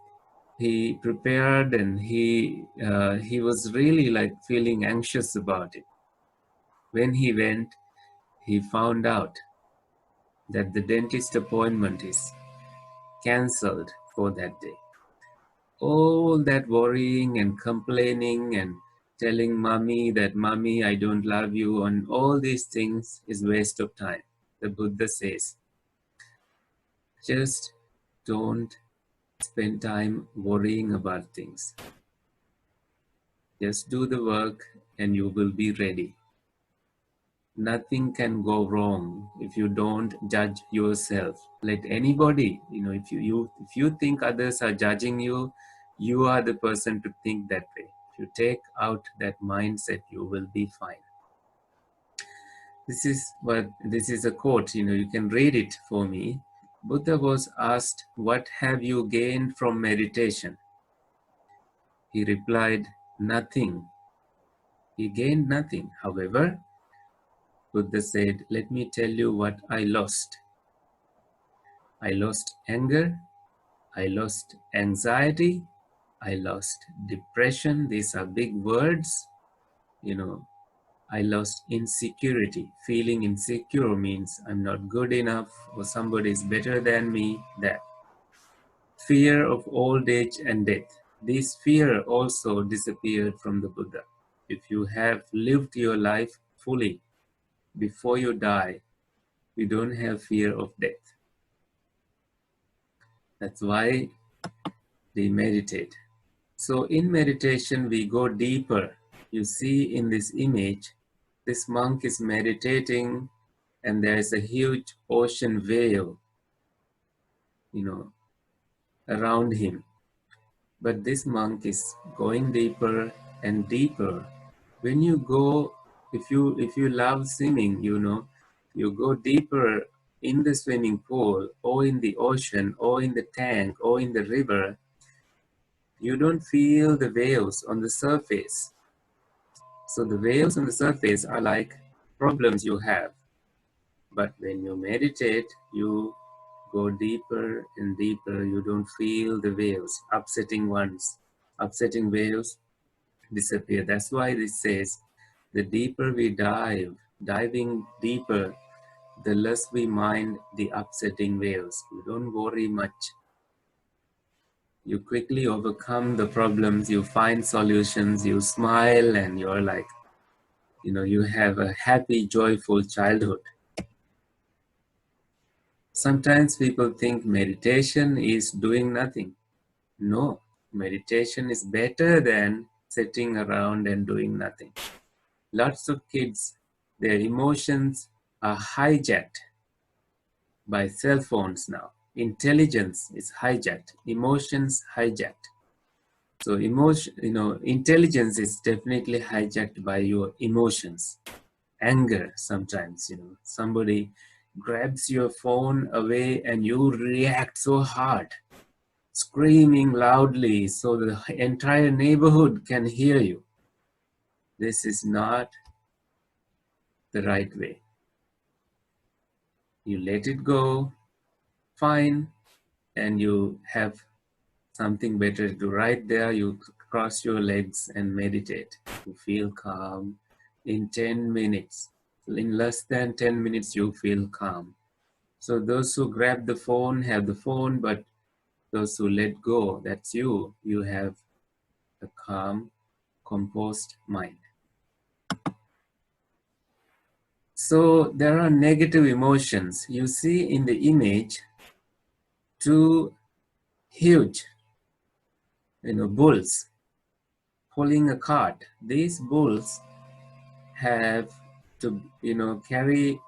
He prepared and he was really like feeling anxious about it. When he went, he found out that the dentist appointment is cancelled for that day. All that worrying and complaining and telling mommy that mommy, I don't love you, and all these things is waste of time. The Buddha says, just don't spend time worrying about things. Just do the work and you will be ready. Nothing can go wrong if you don't judge yourself. Let anybody, if you think others are judging you, you are the person to think that way. If you take out that mindset, you will be fine. This is a quote, you can read it for me. Buddha was asked, what have you gained from meditation? He replied, nothing. He gained nothing. However, Buddha said, let me tell you what I lost. I lost anger, I lost anxiety, I lost depression. These are big words. I lost insecurity. Feeling insecure means I'm not good enough or somebody is better than me. That. Fear of old age and death. This fear also disappeared from the Buddha. If you have lived your life fully before you die, you don't have fear of death. That's why they meditate. So in meditation, we go deeper. You see in this image, this monk is meditating and there is a huge ocean wave, around him. But this monk is going deeper and deeper. When you go, if you love swimming, you go deeper in the swimming pool or in the ocean or in the tank or in the river, you don't feel the waves on the surface. So the waves on the surface are like problems you have. But when you meditate, you go deeper and deeper. You don't feel the waves, upsetting ones. Upsetting waves disappear. That's why this says, the deeper we diving deeper, the less we mind the upsetting waves. You don't worry much. You quickly overcome the problems, you find solutions, you smile, and you're like, you have a happy, joyful childhood. Sometimes people think meditation is doing nothing. No, meditation is better than sitting around and doing nothing. Lots of kids, their emotions are hijacked by cell phones now. Intelligence is hijacked, emotions hijacked. So intelligence is definitely hijacked by your emotions. Anger sometimes, somebody grabs your phone away and you react so hard, screaming loudly so the entire neighborhood can hear you. This is not the right way. You let it go, fine, and you have something better to do. Right there, you cross your legs and meditate. You feel calm in 10 minutes. In less than 10 minutes, you feel calm. So those who grab the phone have the phone, but those who let go, that's you. You have a calm, composed mind. So there are negative emotions. You see in the image two huge, bulls pulling a cart. These bulls have to, carry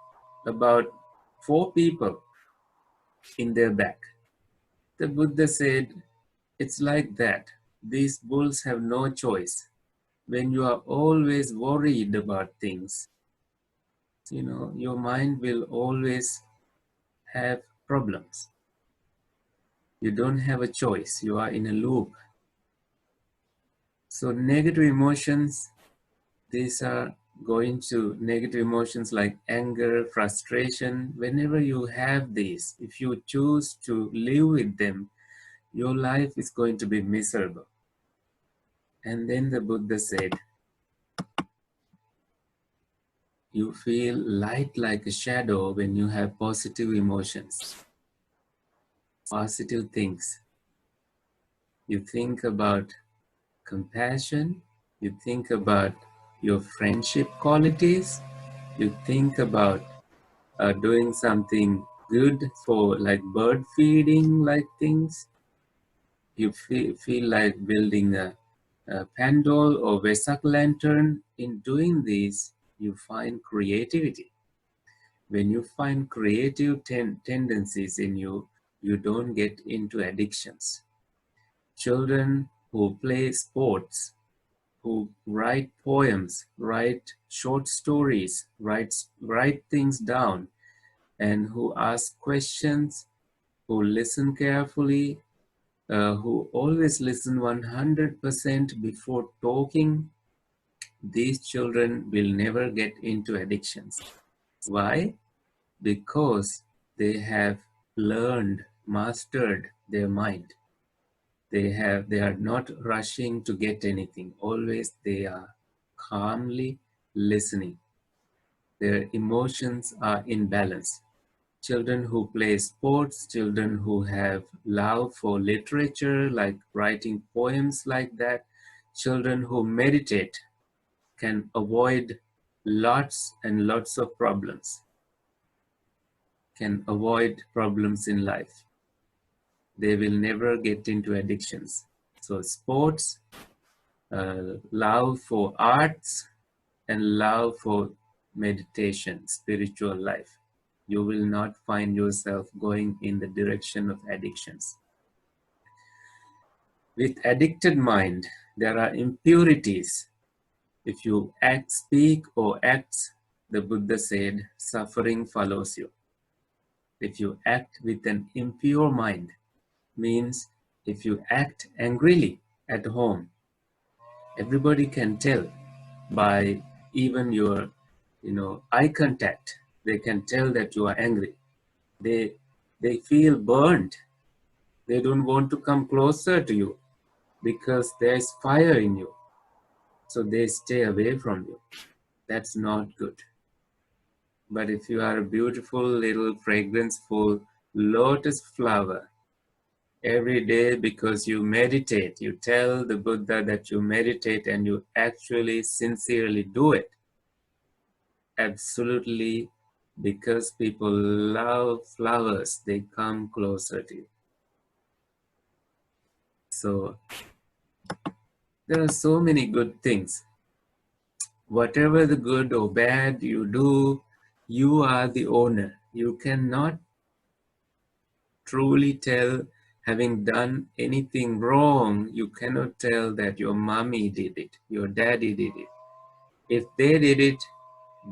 about 4 people in their back. The Buddha said, it's like that. These bulls have no choice. When you are always worried about things, your mind will always have problems. You don't have a choice. You are in a loop. So negative emotions, these are going to negative emotions like anger, frustration. Whenever you have these, if you choose to live with them, your life is going to be miserable. And then the Buddha said, you feel light like a shadow when you have positive emotions, positive things. You think about compassion, you think about your friendship qualities, you think about doing something good for like bird feeding like things. You feel like building a pandal or Vesak lantern. In doing this, you find creativity. When you find creative tendencies in you, you don't get into addictions. Children who play sports, who write poems, write short stories, write things down, and who ask questions, who listen carefully, who always listen 100% before talking, these children will never get into addictions. Why? Because they have learned, mastered their mind. They are not rushing to get anything. Always they are calmly listening. Their emotions are in balance. Children who play sports, children who have love for literature, like writing poems like that, children who meditate can avoid lots and lots of problems, can avoid problems in life. They will never get into addictions. So sports, love for arts, and love for meditation, spiritual life. You will not find yourself going in the direction of addictions. With addicted mind, there are impurities. If you speak or act, the Buddha said, suffering follows you. If you act with an impure mind, means if you act angrily at home, everybody can tell by even your eye contact. They can tell that you are angry. They feel burned. They don't want to come closer to you because there's fire in you. So they stay away from you. That's not good. But if you are a beautiful little fragranceful lotus flower, every day because you meditate, you tell the Buddha that you meditate and you actually sincerely do it. Absolutely, because people love flowers, they come closer to you. So there are so many good things. Whatever the good or bad you do, you are the owner. You cannot truly tell, having done anything wrong, you cannot tell that your mommy did it, your daddy did it. If they did it,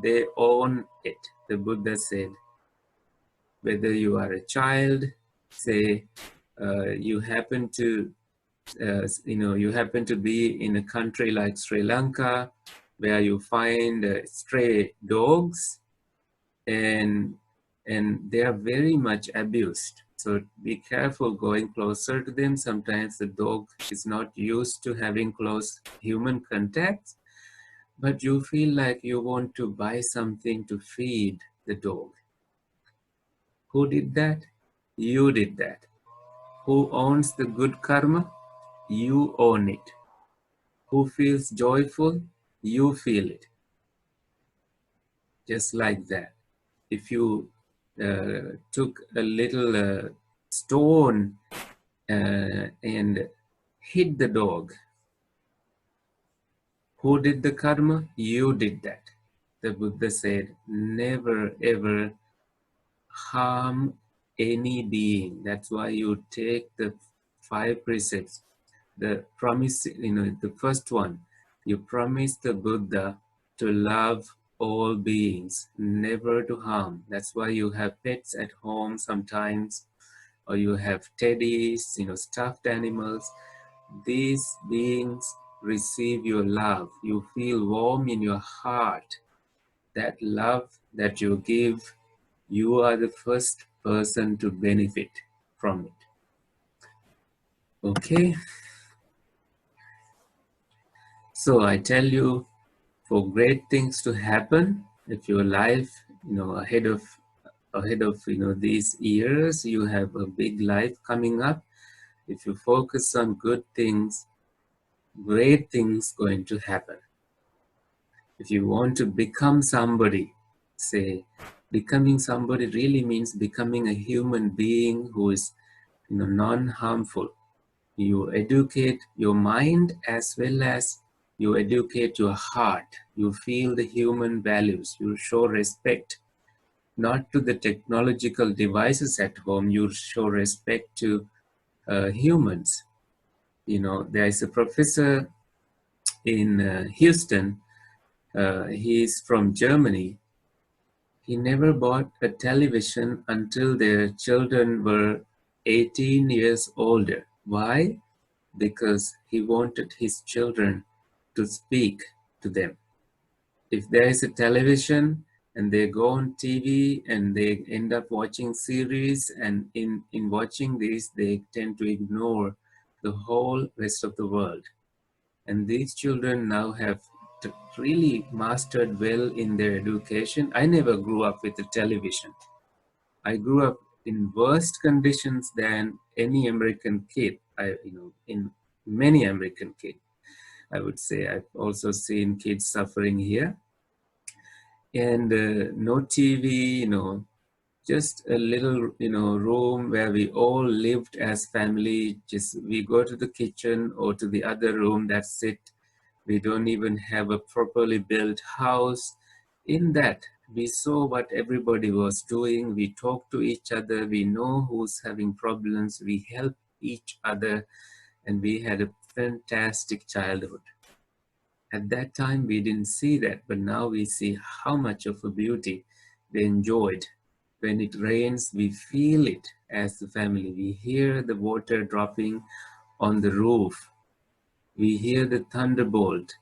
they own it. The Buddha said, whether you are a child, say you happen to you happen to be in a country like Sri Lanka, where you find stray dogs, and they are very much abused. So be careful going closer to them. Sometimes the dog is not used to having close human contact, but you feel like you want to buy something to feed the dog. Who did that? You did that. Who owns the good karma? You own it. Who feels joyful? You feel it. Just like that. If you took a little stone and hit the dog, who did the karma? You did that. The Buddha said, never ever harm any being. That's why you take the 5 precepts. The promise, the first one, you promise the Buddha to love all beings, never to harm. That's why you have pets at home sometimes, or you have teddies, stuffed animals. These beings receive your love. You feel warm in your heart. That love that you give, you are the first person to benefit from it. Okay? So I tell you, for great things to happen, if your life, ahead of these years, you have a big life coming up. If you focus on good things, great things going to happen. If you want to become somebody, say, becoming somebody really means becoming a human being who is, non-harmful. You educate your mind as well as you educate your heart. You feel the human values. You show respect, not to the technological devices at home. You show respect to humans. There is a professor in Houston. He's from Germany. He never bought a television until their children were 18 years older. Why? Because he wanted his children to speak to them. If there is a television and they go on TV and they end up watching series, and in watching this, they tend to ignore the whole rest of the world. And these children now have really mastered well in their education. I never grew up with a television. I grew up in worse conditions than any American kid. In many American kids, I would say. I've also seen kids suffering here. And no TV, just a little, room where we all lived as family. Just we go to the kitchen or to the other room, that's it. We don't even have a properly built house. In that, we saw what everybody was doing. We talked to each other. We know who's having problems. We help each other. And we had a fantastic childhood. At that time, we didn't see that, but now we see how much of a beauty they enjoyed. When it rains, we feel it as a family. We hear the water dropping on the roof. We hear the thunderbolt.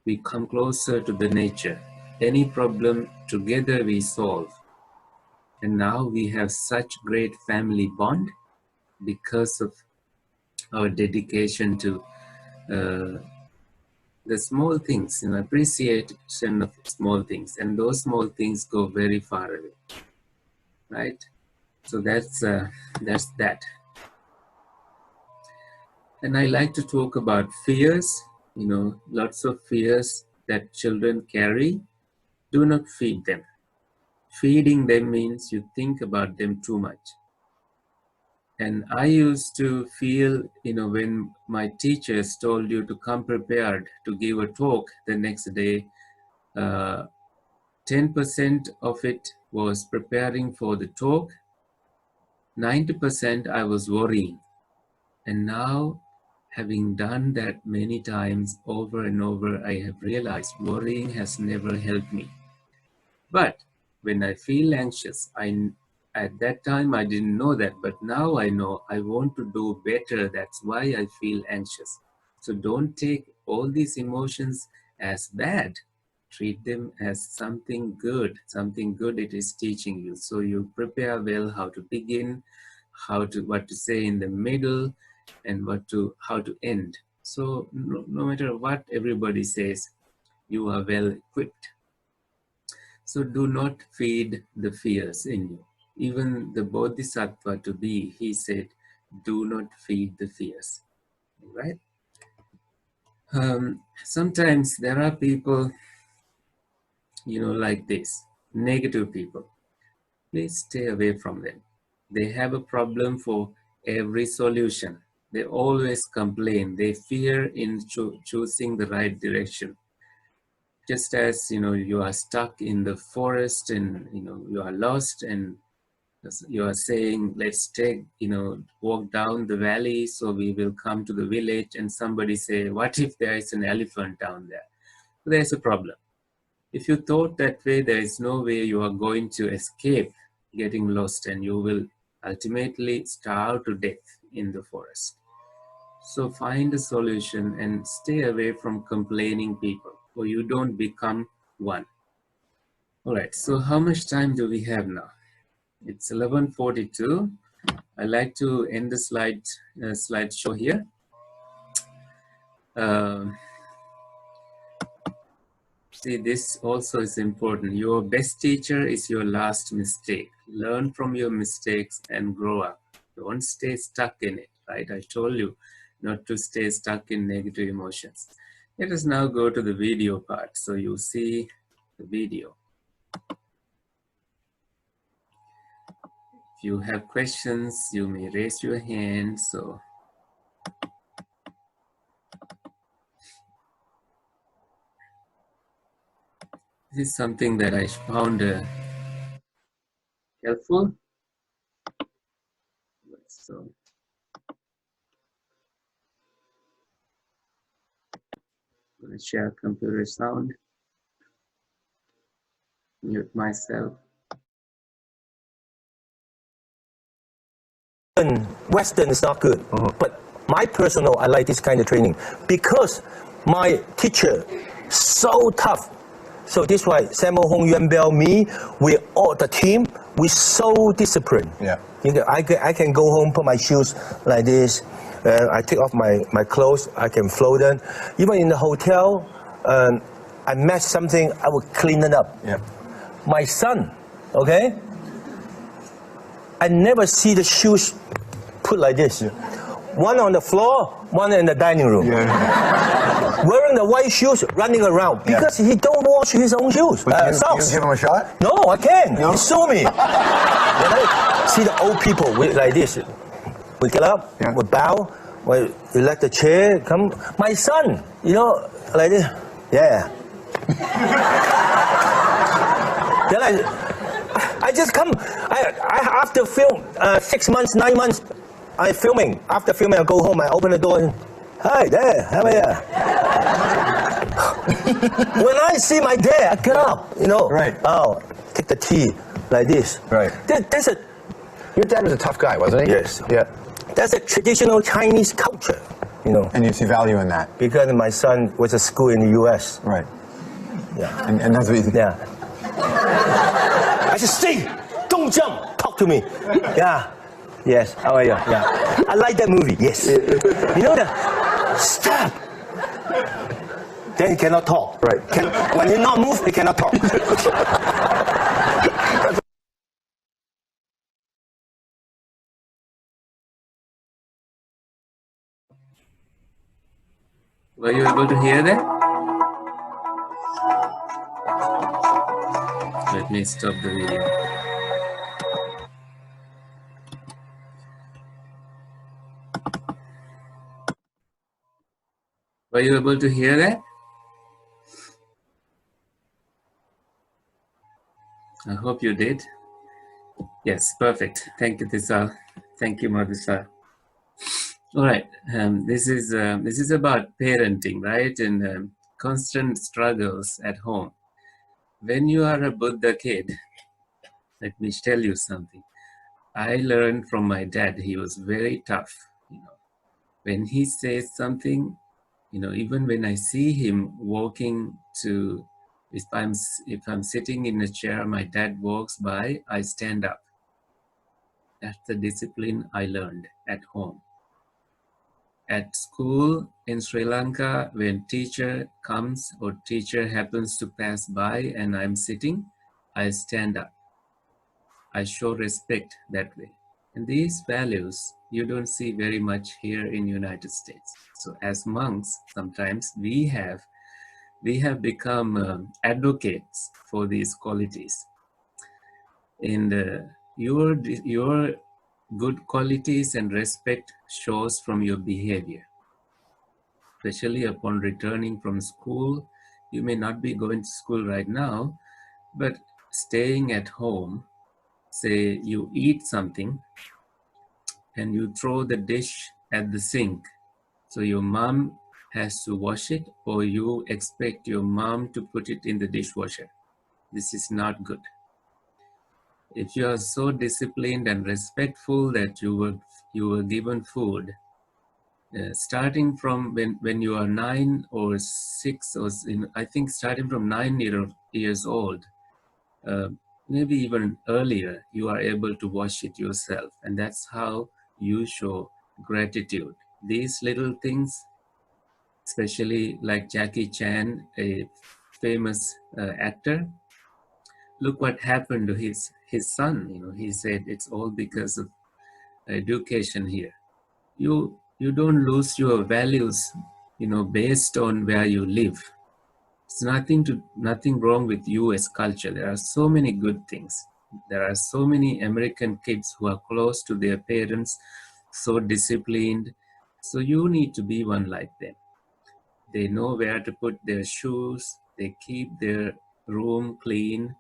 We come closer to the nature. Any problem, together we solve. And now we have such great family bond because of our dedication to the small things, appreciation of small things, and those small things go very far away, right? So that's that. And I like to talk about fears, lots of fears that children carry. Do not feed them. Feeding them means you think about them too much. And I used to feel, when my teachers told you to come prepared to give a talk the next day, 10% of it was preparing for the talk, 90% I was worrying. And now, having done that many times over and over, I have realized worrying has never helped me. But when I feel anxious, at that time I didn't know that, but now I know I want to do better. That's why I feel anxious. So don't take all these emotions as bad. Treat them as something good it is teaching you. So you prepare well how to begin, what to say in the middle, and how to end. So no matter what everybody says, you are well equipped. So do not feed the fears in you. Even the Bodhisattva to be, he said, do not feed the fears, right? Sometimes there are people, like this, negative people. Please stay away from them. They have a problem for every solution. They always complain. They fear in choosing the right direction. Just as, you are stuck in the forest and, you are lost and you are saying, let's walk down the valley so we will come to the village, and somebody say, what if there is an elephant down there? There's a problem. If you thought that way, there is no way you are going to escape getting lost, and you will ultimately starve to death in the forest. So find a solution and stay away from complaining people, or you don't become one. All right, so how much time do we have now? It's 11:42. I'd like to end the slideshow here. See, this also is important. Your best teacher is your last mistake. Learn from your mistakes and grow up. Don't stay stuck in it, right? I told you not to stay stuck in negative emotions. Let us now go to the video part. So you see the video. If you have questions, you may raise your hand. So this is something that I found helpful. So I'm going to share computer sound. Mute myself. Western is not good, but my personal, I like this kind of training because my teacher so tough. So this why Samuel Hong Yuan Bell, me, we all the team, we so disciplined. Yeah. I can go home, put my shoes like this, I take off my clothes, I can float them. Even in the hotel, I mess something, I will clean it up. Yeah. My son, okay? I never see the shoes put like this. Yeah. One on the floor, one in the dining room. Yeah. Wearing the white shoes, running around because he don't wash his own shoes. Socks. You give him a shot? No, I can't. No? He sue me. When I see the old people like this, we get up, Yeah. we bow, we let the chair come. My son, like this. Yeah. Then I just come. I after film 6 months, 9 months, I filming. After filming, I go home. I open the door. And, hi there, how are you? When I see my dad, I get up. Right. Oh, take the tea like this. Right. That's a. Your dad was a tough guy, wasn't he? Yes. Yeah. That's a traditional Chinese culture. And you see value in that. Because my son was at school in the U.S. Right. Yeah. And that's what you Yeah. I said, stay, don't jump, talk to me. Yeah. Yes. How are you? Yeah. I like that movie. Yes. Stop. Then he cannot talk. Right. When he not move, he cannot talk. Were you able to hear that? Let me stop the video. Were you able to hear that? I hope you did. Yes, perfect. Thank you, Tisal. Thank you, Madhusa. All right. This is about parenting, right? And constant struggles at home. When you are a Buddha kid, let me tell you something. I learned from my dad. He was very tough. When he says something, even when I see him walking to If I'm sitting in a chair, my dad walks by, I stand up. That's the discipline I learned at home. At school in Sri Lanka, when teacher comes or teacher happens to pass by and I'm sitting, I stand up. I show respect that way. And these values you don't see very much here in United States. So as monks, sometimes we have become advocates for these qualities. And your good qualities and respect shows from your behavior. Especially upon returning from school, you may not be going to school right now, but staying at home, say you eat something and you throw the dish at the sink. So your mom has to wash it, or you expect your mom to put it in the dishwasher. This is not good. If you are so disciplined and respectful that you were given food, starting from when you are 9 or 6, or I think starting from 9 years old, maybe even earlier, you are able to wash it yourself, and that's how you show gratitude. These little things, especially like Jackie Chan, a famous actor, look what happened to his son. You know, he said it's all because of education here. You don't lose your values, you know, based on where you live. It's nothing wrong with US culture. There are so many good things. There are so many American kids who are close to their parents, so disciplined. So you need to be one like them. They know where to put their shoes. They keep their room clean.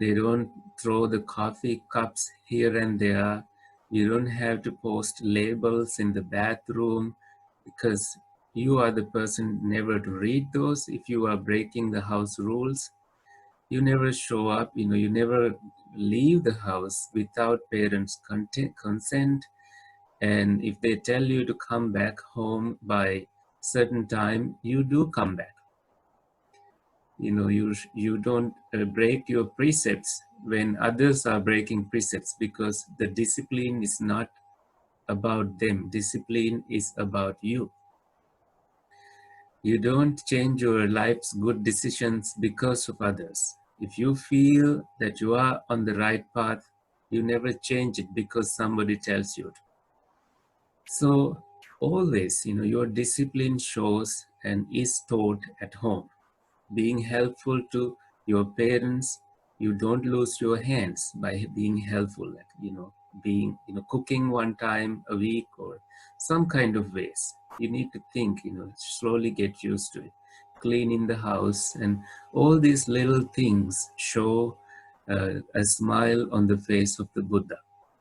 They don't throw the coffee cups here and there. You don't have to post labels in the bathroom because you are the person never to read those. If you are breaking the house rules, you never show up, you know, you never leave the house without parents' consent. And if they tell you to come back home by certain time, you do come back. You know, you don't break your precepts when others are breaking precepts, because the discipline is not about them. Discipline is about you. You don't change your life's good decisions because of others. If you feel that you are on the right path, you never change it because somebody tells you to. So always, you know, your discipline shows and is taught at home. Being helpful to your parents, you don't lose your hands by being helpful, like, you know, cooking one time a week or some kind of ways. You need to think, you know, slowly get used to it. Cleaning the house and all these little things show a smile on the face of the Buddha.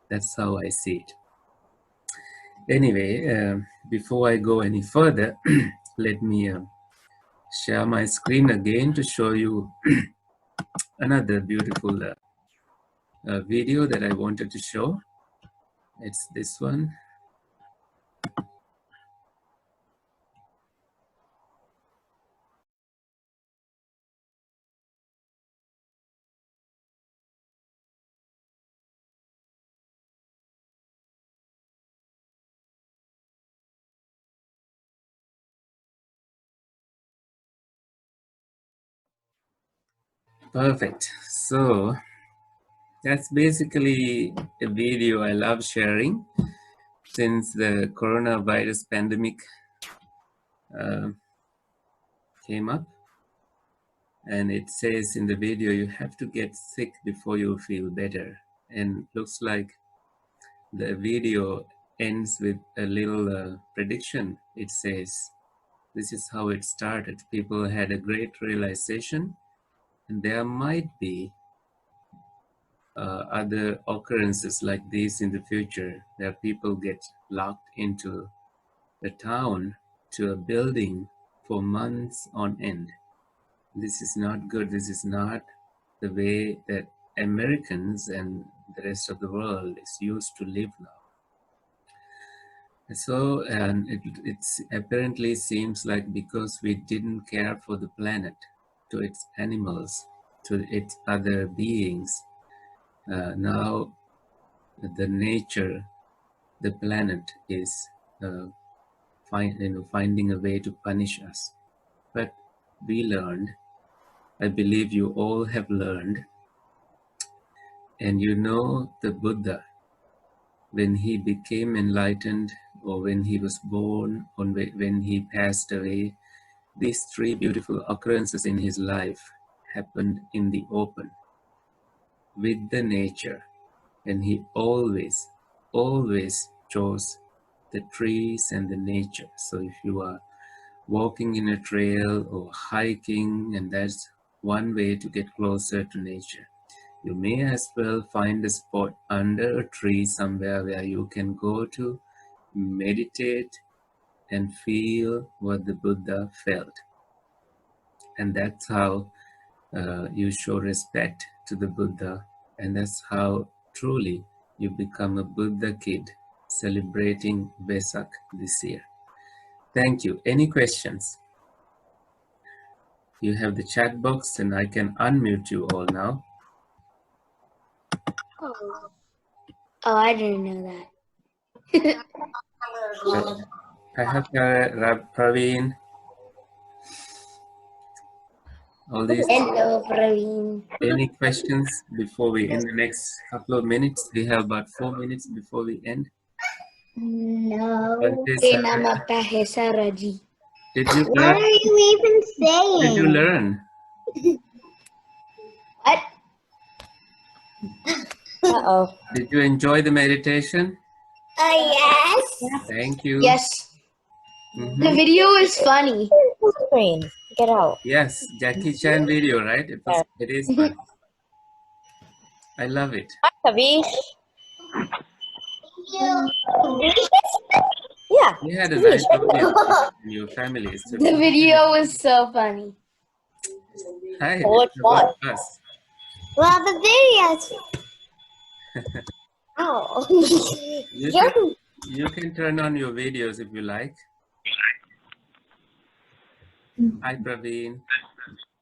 That's how I see it. Anyway, before I go any further, let me share my screen again to show you another beautiful video that I wanted to show. It's this one. Perfect. So that's basically a video I love sharing since the coronavirus pandemic came up. And it says in the video, you have to get sick before you feel better. And looks like the video ends with a little prediction. It says, this is how it started. People had a great realization, and there might be other occurrences like this in the future, where people get locked into the town, to a building for months on end. This is not good. This is not the way that Americans and the rest of the world is used to live now. So, and it apparently seems like because we didn't care for the planet, to its animals, to its other beings. Now the nature, the planet is finding a way to punish us. But we learned, I believe you all have learned, and you know the Buddha, when he became enlightened, or when he was born, or when he passed away, these three beautiful occurrences in his life happened in the open, with the nature, and he always chose the trees and the nature. So if you are walking in a trail or hiking, and that's one way to get closer to nature, you may as well find a spot under a tree somewhere where you can go to meditate and feel what the Buddha felt. And that's how you show respect to the Buddha, and that's how truly you become a Buddha kid celebrating Vesak this year. Thank you. Any questions? You have the chat box, and I can unmute you all now. Oh, I didn't know that. Praveen, all these. Hello, Praveen. Any questions before we end the next couple of minutes? We have about 4 minutes before we end. No. Bhante Kusala, did you What learn? are you even saying? Did you learn? What? Uh-oh. Did you enjoy the meditation? Yes. Thank you. Yes. Mhm. The video is funny. Screen. Get out. Yes, Jackie Chan video, right? It is fun. I love it. Kavish. Yeah. We had a nice audience in your families. The video was so funny. Hi, Oh, it's about us. Well, the videos. Oh. You can turn on your videos if you like. Hi, Praveen.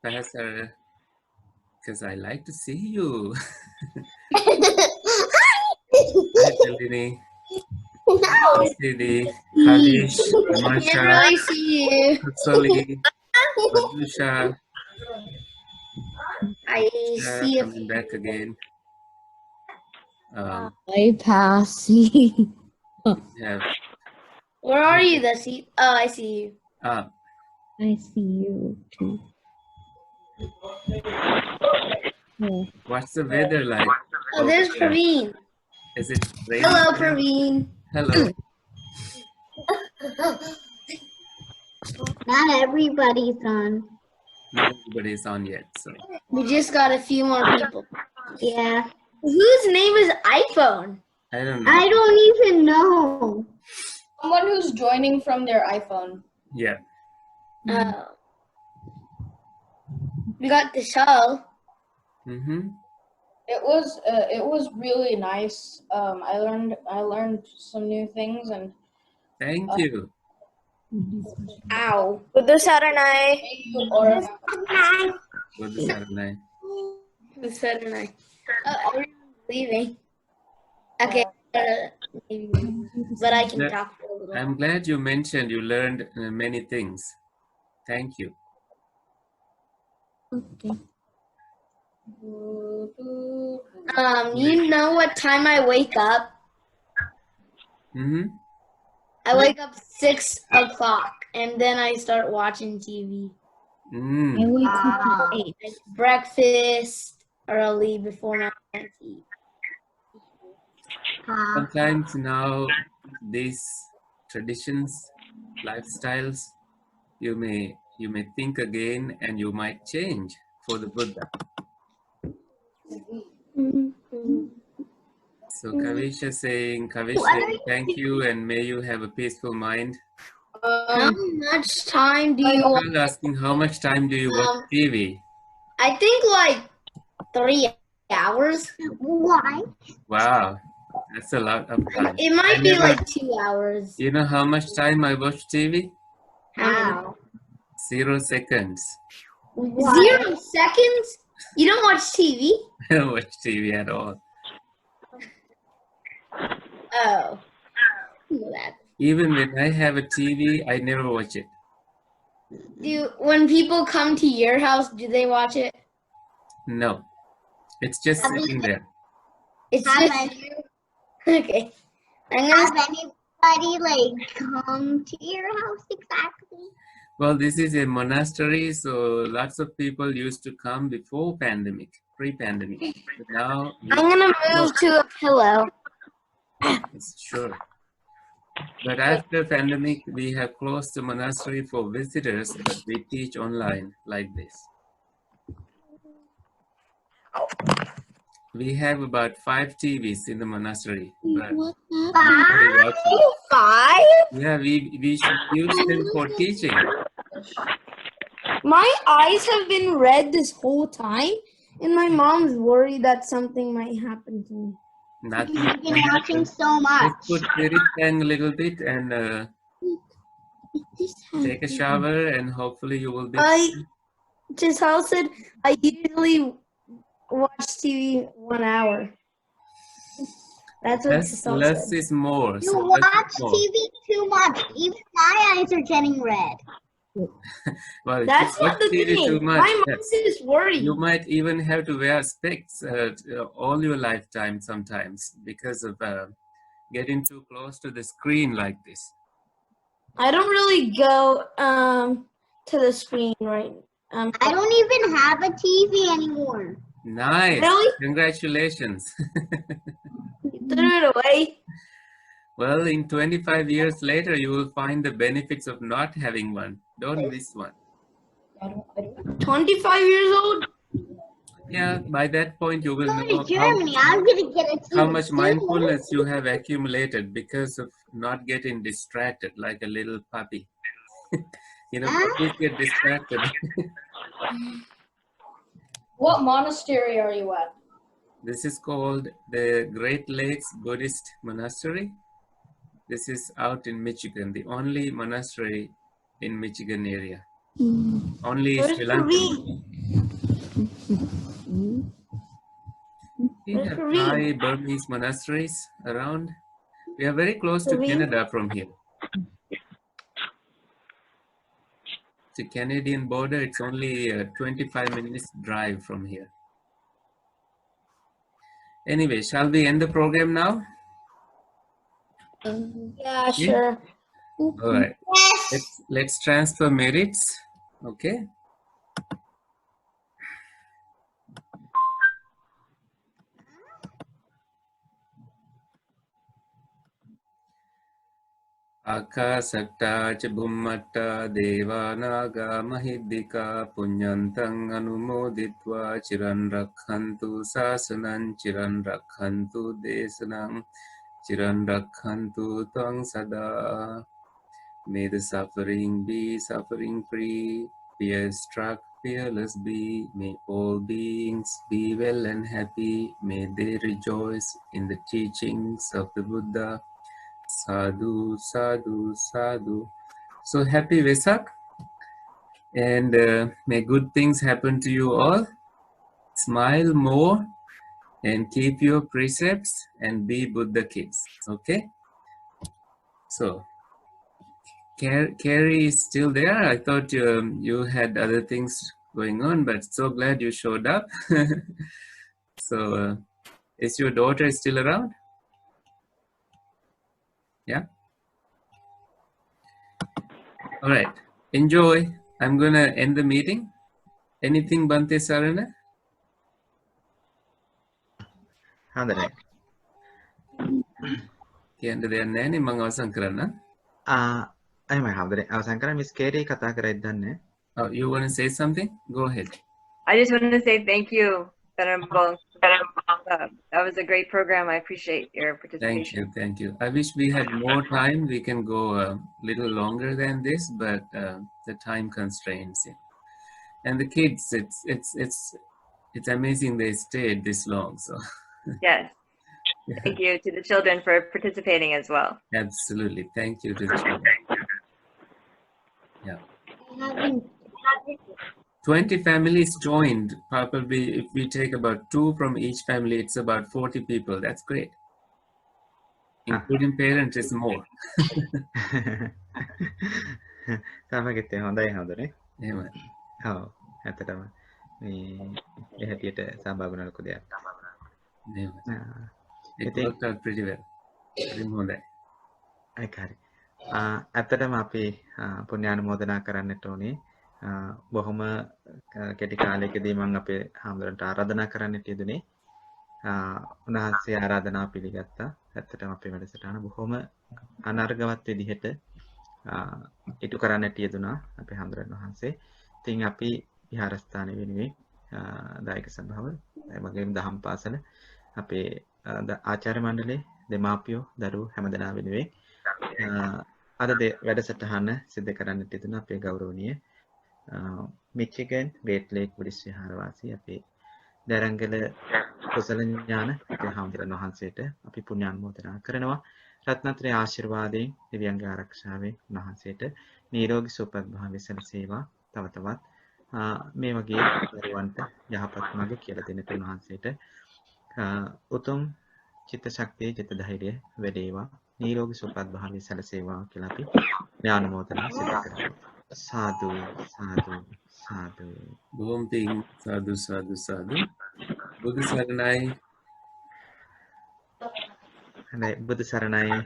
Professor, because I like to see you. Hi, Shalini. No. Sidi, Kavish, Can't Amasha, really see you. Kusali, Madhusha, I see a coming back again. I pass you. Have Where are you, Desi? Oh, I see you. ah, I see you too. what's the weather like? Oh, there's over there? Praveen. Is it raining? Hello, Praveen. Hello. Not everybody's on. Not everybody's on yet, so We just got a few more people. Yeah. Whose name is iPhone? I don't know. I don't even know. Someone who's joining from their iPhone. Yeah. We got the show. Mm-hmm. It was really nice. I learned some new things, and Thank you. Ow. Buddha Saranai. Good Saturday. Who said and I? Oh, everyone's leaving. Okay. But I can talk for a little. I'm glad you mentioned you learned many things. Thank you. You know what time I wake up? Mm-hmm. I wake up 6 o'clock and then I start watching TV. Mm. I wake up at 8. I eat breakfast early before my parents eat. Sometimes now these traditions, lifestyles, you may think again and you might change for the Buddha. So Kavisha saying, thank you and may you have a peaceful mind. How much time do you watch? I'm asking how much time do you watch TV? I think like 3 hours. Why? Wow, that's a lot of time. It might be like 2 hours. You know how much time I watch TV? How? 0 seconds. 0 seconds? You don't watch TV? I don't watch TV at all. Oh. Know that. Even when I have a TV, I never watch it. When people come to your house, do they watch it? No. It's just sitting there. It's just you? Okay. Have anybody like come to your house exactly? Well, this is a monastery, so lots of people used to come before pandemic, pre-pandemic. But now I'm gonna move to a pillow. it's sure. But after pandemic, we have closed the monastery for visitors, but we teach online like this. We have about 5 TVs in the monastery. But 5? yeah, we should use them for teaching. My eyes have been red this whole time, and my mom's worried that something might happen to me. Nothing. You've been watching so much. Just put spirit tank a little bit and take a shower, and hopefully you will be. Giselle said I usually watch TV 1 hour. That's what Giselle Less said. is more. You so watch less is more. TV too much. Even my eyes are getting red. Well, if That's you not watch the TV thing. too much, My mom yes. is worried. You might even have to wear specs all your lifetime sometimes because of getting too close to the screen like this. I don't really go to the screen right. I don't even have a TV anymore. Nice. Really? Congratulations. You threw it away. Well, in 25 years later, you will find the benefits of not having one. Don't miss one. 25 years old? Yeah, by that point, you will Go know to Germany. I'm gonna get a TV. how much mindfulness you have accumulated because of not getting distracted like a little puppy. You know, puppies get distracted. What monastery are you at? This is called the Great Lakes Buddhist Monastery. This is out in Michigan, the only monastery in Michigan area. Only Where's Sri Lankan. We have Thai, Burmese monasteries around. We are very close to Canada from here. The Canadian border, it's only a 25 minutes drive from here. Anyway, shall we end the program now? Yeah, sure. All right. Let's transfer merits. Okay. Akasakta cha bhummatta devanaga mahiddhika punyantang anumoditva chiran rakhantu sasanam chiran rakhantu desanam chiran rakhantu tang sada. May the suffering be suffering free, fear struck fearless be. May all beings be well and happy. May they rejoice in the teachings of the Buddha. Sadhu, sadhu, sadhu. So happy Vesak, and may good things happen to you all. Smile more and keep your precepts and be Buddha kids. Okay. So Carrie is still there. I thought you had other things going on, but so glad you showed up. So is your daughter still around? Yeah. All right. Enjoy. I'm gonna end the meeting. Anything, Bhante Sarana? හොඳයි. කියන්න දෙයක් නැහැ නේ මම අවසන් කරන්න. එහෙමයි හොඳයි. අවසන් කරා මිස් කේරි කතා කරයිද දන්නේ. Oh, you want to say something? Go ahead. I just want to say thank you, Venerable. That was a great program. I appreciate your participation. Thank you. I wish we had more time. We can go a little longer than this, but the time constraints. Yeah. And the kids, it's amazing they stayed this long. So. Yes. Thank you to the children for participating as well. Absolutely. Thank you to the children. Yeah. 20 families joined. Probably if we take about 2 from each family, it's about 40 people. That's great. Including parents is more. සමගිත්තේ හොඳයි හොඳනේ. එහෙමයි. ඔව්. ඇත්තටම මේ ඒ හැටියට සහභාගී වෙන ලොකු දෙයක්. එහෙමයි. It ඉතින් worked out pretty well. හරිම හොඳයි. ඒක හරි. ඇත්තටම අපි පුණ්‍යානුමෝදනා කරන්නට ඕනේ. බොහොම කෙටි කාලයකදී මම අපේ හාමුදුරන්ට ආරාධනා කරන්නට යෙදුනේ. උන්වහන්සේ ආරාධනාව පිළිගත්තා. ඇත්තටම අපේ වැඩසටහන බොහොම අනර්ගවත් විදිහට ඉටු කරන්නට යෙදුනා අපේ හාමුදුරන් වහන්සේ. ඉතින් අපි විහාරස්ථාන වෙනුවෙන් දායක සභාව, ඒ වගේම දහම් පාසල, අපේ ආචාර්ය මණ්ඩලයේ දෙමාපියෝ, දරුවෝ හැමදෙනා වෙනුවෙන් අද වැඩසටහන සිදු කරන්නට යෙදුනා අපේ ගෞරවනීය මිචිගන් ග්‍රේට් ලේක් බුද්දිස්ට් විහාරවාසී අපේ දරංගල කුසල ඥාන අපේ හාමුදුරන් වහන්සේට අපි පුණ්‍යානුමෝදනා කරනවා. රත්නත්‍රේ ආශිර්වාදයෙන් දිව්‍යංග ආරක්ෂාවෙන් උන්වහන්සේට නිරෝගී සුවපත් භාවය සැලසේවා. තව තවත් මේ වගේ දරුවන්ට යහපත් මඟ කියලා දෙන්න උන්වහන්සේට උතුම් චිත්ත ශක්තිය, චිත්ත ධෛර්යය වැඩේවා. නිරෝගී සුවපත් භාවය සැලසේවා කියලා අපි ඥානමෝදනා සිදු කරනවා. සාදු සාදු සාදු. බොහොම පිං. සාදු සාදු සාදු. බුදු සරණයි. හොඳයි බුදු සරණයි.